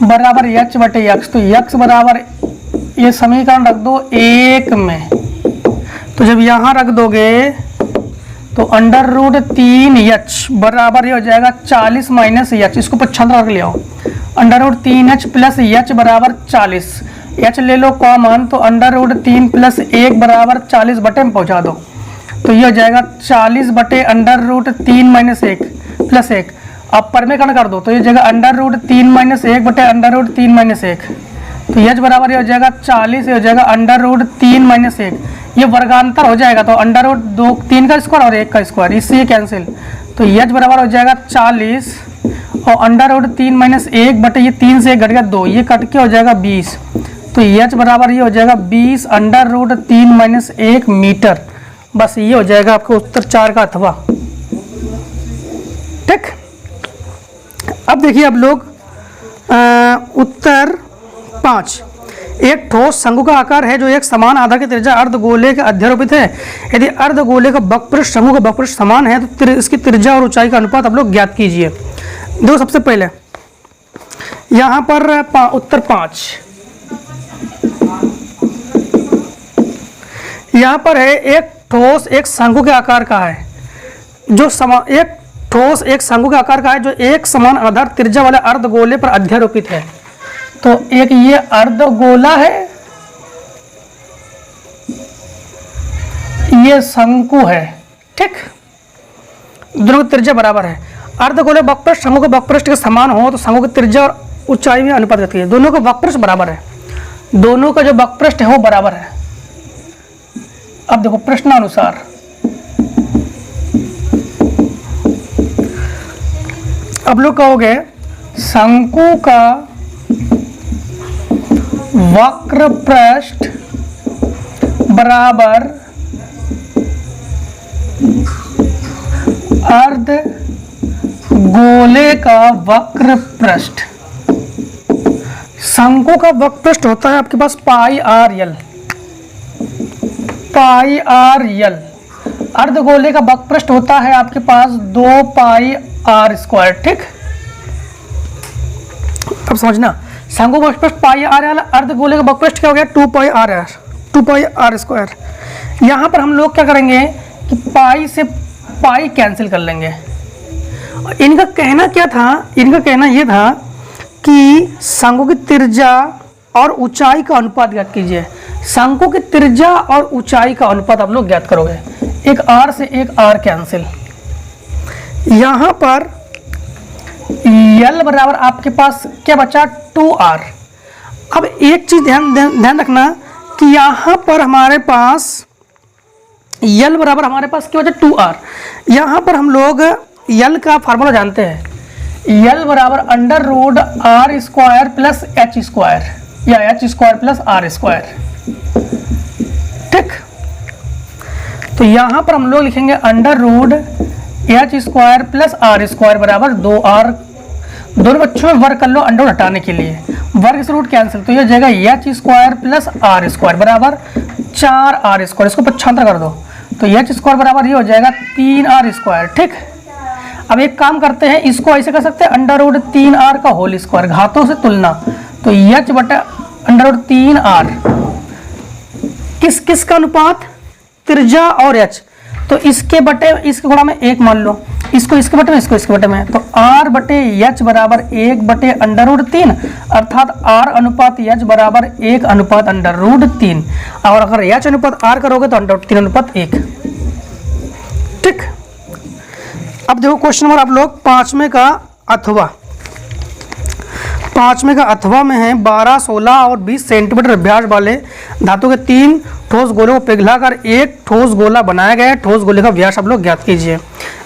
बराबर h बटे x, तो x बराबर ये समीकरण रख दो 1 में, तो जब यहाँ रख दोगे तो √3h बराबर ये हो जाएगा 40 - h, इसको 95 रख ले आओ, √3h + h बराबर 40, h ले लो कॉमन, तो √3 + 1 बराबर 40 बटे में पहुँचा दो, तो ये हो जाएगा 40 बटे √3 - 1 + 1। अब परमेकरण कर दो, तो ये जगह √3 - 1 बटे √3 - 1, तो h बराबर ये हो जाएगा 40, ये हो जाएगा √3 - 1, ये वर्गांतर हो जाएगा, तो √3 का स्क्वायर और 1 का स्क्वायर, इससे कैंसिल, तो h बराबर हो जाएगा 40 और √3 - 1 बटे ये 3 से 1 घट गया 2, ये कट के हो जाएगा 20, तो h बराबर ये हो जाएगा 20 √3 - 1 मीटर। बस ये हो जाएगा आपको उत्तर 4 का अथवा। ठीक, अब देखिए अब लोग उत्तर 5। एक ठोस शंकु का आकार है जो एक समान आधार की त्रिज्या अर्धगोले के अध्यारोपित है। यदि अर्धगोले का वक्रपृष्ठ शंकु का वक्रपृष्ठ समान है तो इसकी त्रिज्या और ऊंचाई का अनुपात आप लोग ज्ञात कीजिए। देखो सबसे पहले यहाँ पर उत्तर 5, यहाँ पर है एक ठोस एक शंकु के आकार का है जो एक ठोस एक शंकु के आकार का है जो एक समान आधार त्रिज्या वाले अर्धगोले पर अध्यारोपित है। तो एक ये अर्धगोला है, ये शंकु है। ठीक, दोनों की त्रिज्या बराबर है। अर्धगोले वक्रपृष्ठ शंकु के वक्रपृष्ठ के समान हो तो शंकु की त्रिज्या और ऊंचाई में अनुपात करती है। दोनों का वक्रपृष्ठ बराबर है, दोनों का जो वक्रपृष्ठ है वो बराबर है। अब देखो प्रश्नानुसार अब लोग कहोगे शंकु का वक्रपृष्ठ बराबर अर्धगोले का वक्रपृष्ठ। शंकु का वक्रपृष्ठ होता है आपके पास पाई आर एल, पाई आर एल। अर्धगोले का वक्रपृष्ठ होता है आपके पास 2 पाई आर स्क्वायर। ठीक, अब समझना शंकु का वक्रपृष्ठ पाई आर एल, अर्धगोले का वक्रपृष्ठ क्या हो गया 2 pi R L, 2 pi R square. यहाँ पर हम लोग क्या करेंगे कि पाई से पाई कैंसिल कर लेंगे। इनका कहना क्या था, इनका कहना यह था कि शंकु की त्रिज्या और ऊंचाई का अनुपात ज्ञात कीजिए। शंकु की त्रिज्या और ऊंचाई का अनुपात आप लोग ज्ञात करोगे। एक आर से एक आर कैंसिल, यहाँ पर यल बराबर आपके पास क्या बचा 2r। अब एक चीज ध्यान रखना कि यहाँ पर हमारे पास यल बराबर हमारे पास क्या बचा 2r। यहाँ पर हम लोग यल का फार्मूला जानते हैं। L बराबर under root R square plus H square या H square plus R square. ठीक, तो यहां पर हम लोग लिखेंगे under root H square plus R square बराबर 2r। दोनों बच्चों में वर्ग कर लो अंडर रूट हटाने के लिए, वर्ग से रूट कैंसिल, तो यह हो जाएगा H square plus R square बराबर 4r स्क्वायर। इसको पक्षांतर कर दो तो एच स्क्वायर बराबर ये हो जाएगा 3r स्क्वायर। ठीक, अब एक काम करते हैं, इसको ऐसे कर सकते हैं अंडर रूट 3r का होल स्क्वायर, घातों से तुलना, तो एच बटा अंडर रूट 3r किस किस का अनुपात, त्रिज्या और एच, तो इसके बटे इसके गुणा में 1 मान लो, इसको इसके बटे में, इसको इसके बटे में, तो r बटे एच बराबर 1 बटे अंडर रूट 3, अर्थात r अनुपात एच बराबर 1 अनुपात अंडर रूट 3, और अगर एच अनुपात r करोगे तो अंडर रूट 3 अनुपात 1। ठीक, अब देखो क्वेश्चन नंबर आप लोग पांचवें का अथवा में है 12, 16 और 20 सेंटीमीटर व्यास वाले धातु के 3 ठोस गोलों को पिघलाकर एक ठोस गोला बनाया गया है। ठोस गोले का व्यास आप लोग ज्ञात कीजिए।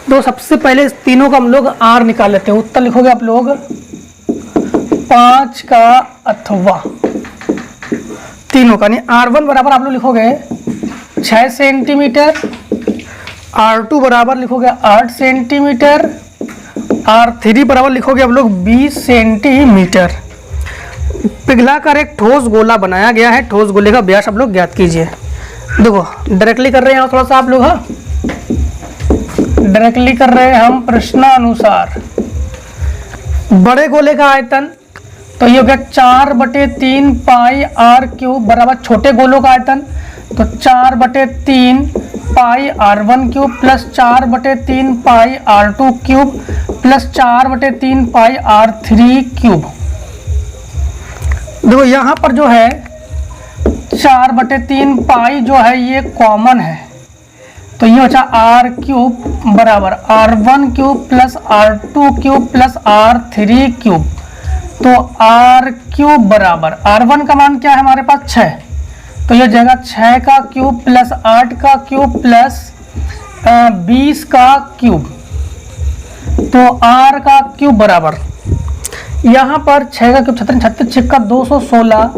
तो सबसे पहले इस तीनों का हम लोग आर निकाल लेते हैं। उत्तर लिखोगे आप लोग 5 का अथवा तीनों का, R1 बराबर आप लोग लिखोगे 6 सेंटीमीटर, R2 बराबर लिखोगे 8 सेंटीमीटर, R3 बराबर लिखोगे आप लोग 20 सेंटीमीटर। पिघलाकर एक ठोस गोला बनाया गया है। ठोस गोले का व्यास आप लोग ज्ञात कीजिए। देखो डायरेक्टली कर रहे हैं थोड़ा सा आप लोग, हाँ डायरेक्टली कर रहे हैं हम प्रश्नानुसार। बड़े गोले का आयतन तो ये हो गया 4/3 पाई आर क्यूब बराबर छोटे गोलों का आयतन, तो 4/3 पाई R1 क्यूब प्लस 4/3 पाई R2 क्यूब प्लस 4/3 पाई R3 क्यूब। देखो यहाँ पर जो है 4/3 पाई जो है ये कॉमन है, तो ये बचा R क्यूब बराबर R1 cube plus R2 cube plus R3 cube. तो R क्यूब बराबर R1 का मान क्या है हमारे पास 6, तो यह जाएगा 6 का क्यूब प्लस 8 का क्यूब प्लस 20 का क्यूब। तो R का क्यूब बराबर यहाँ पर 6 का क्यूब 36 6 का 216,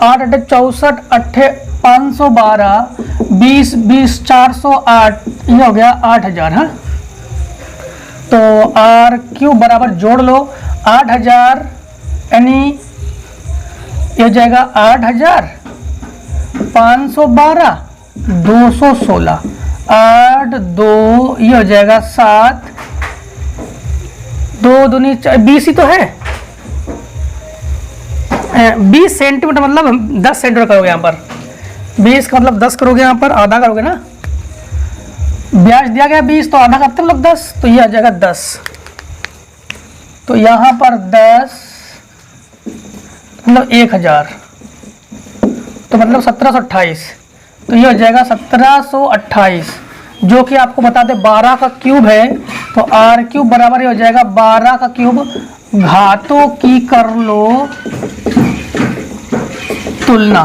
8 8 64 8 512, 20 20 408, ये हो गया 8000। हाँ, तो R क्यूब बराबर जोड़ लो 8000, यानी ये जाएगा 8000 512 216 8 2, ये हो जाएगा 7 2 दूनी 20 ही तो है, 20 सेंटीमीटर मतलब 10 सेंटीमीटर करोगे यहाँ पर, 20 का मतलब 10 करोगे, यहाँ पर आधा करोगे ना, व्यास दिया गया 20 तो आधा करते मतलब 10, तो ये आ जाएगा 10। तो यहाँ पर 10 मतलब 1000, तो मतलब 1728, तो ये हो जाएगा 1728, जो कि आपको बता दें 12 का क्यूब है, तो R क्यूब बराबर ये हो जाएगा 12 का क्यूब, घातों की कर लो तुलना,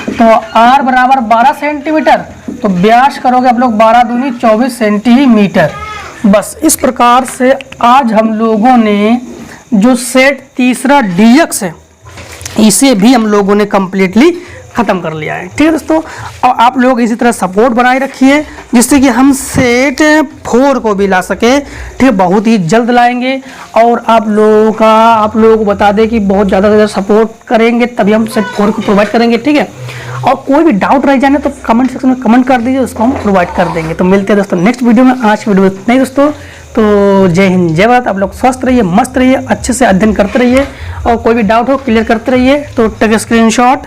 तो R बराबर 12 सेंटीमीटर, तो व्यास करोगे आप लोग 12 दूनी 24 सेंटीमीटर। बस इस प्रकार से आज हम लोगों ने जो सेट तीसरा DX है इसे भी हम लोगों ने कंप्लीटली ख़त्म कर लिया है। ठीक है दोस्तों, और आप लोग इसी तरह सपोर्ट बनाए रखिए जिससे कि हम सेट 4 को भी ला सके। ठीक है, बहुत ही जल्द लाएंगे, और आप लोगों को बता दें कि बहुत ज़्यादा से ज़्यादा सपोर्ट करेंगे तभी हम सेट 4 को प्रोवाइड करेंगे। ठीक है, और कोई भी डाउट रह जाए तो कमेंट सेक्शन में कमेंट कर दीजिए, उसको हम प्रोवाइड कर देंगे। तो मिलते हैं दोस्तों नेक्स्ट वीडियो में। आज की वीडियो में इतना ही दोस्तों, तो जय हिंद जय भारत। आप लोग स्वस्थ रहिए, मस्त रहिए, अच्छे से अध्ययन करते रहिए, और कोई भी डाउट हो क्लियर करते रहिए। तो टेक स्क्रीनशॉट।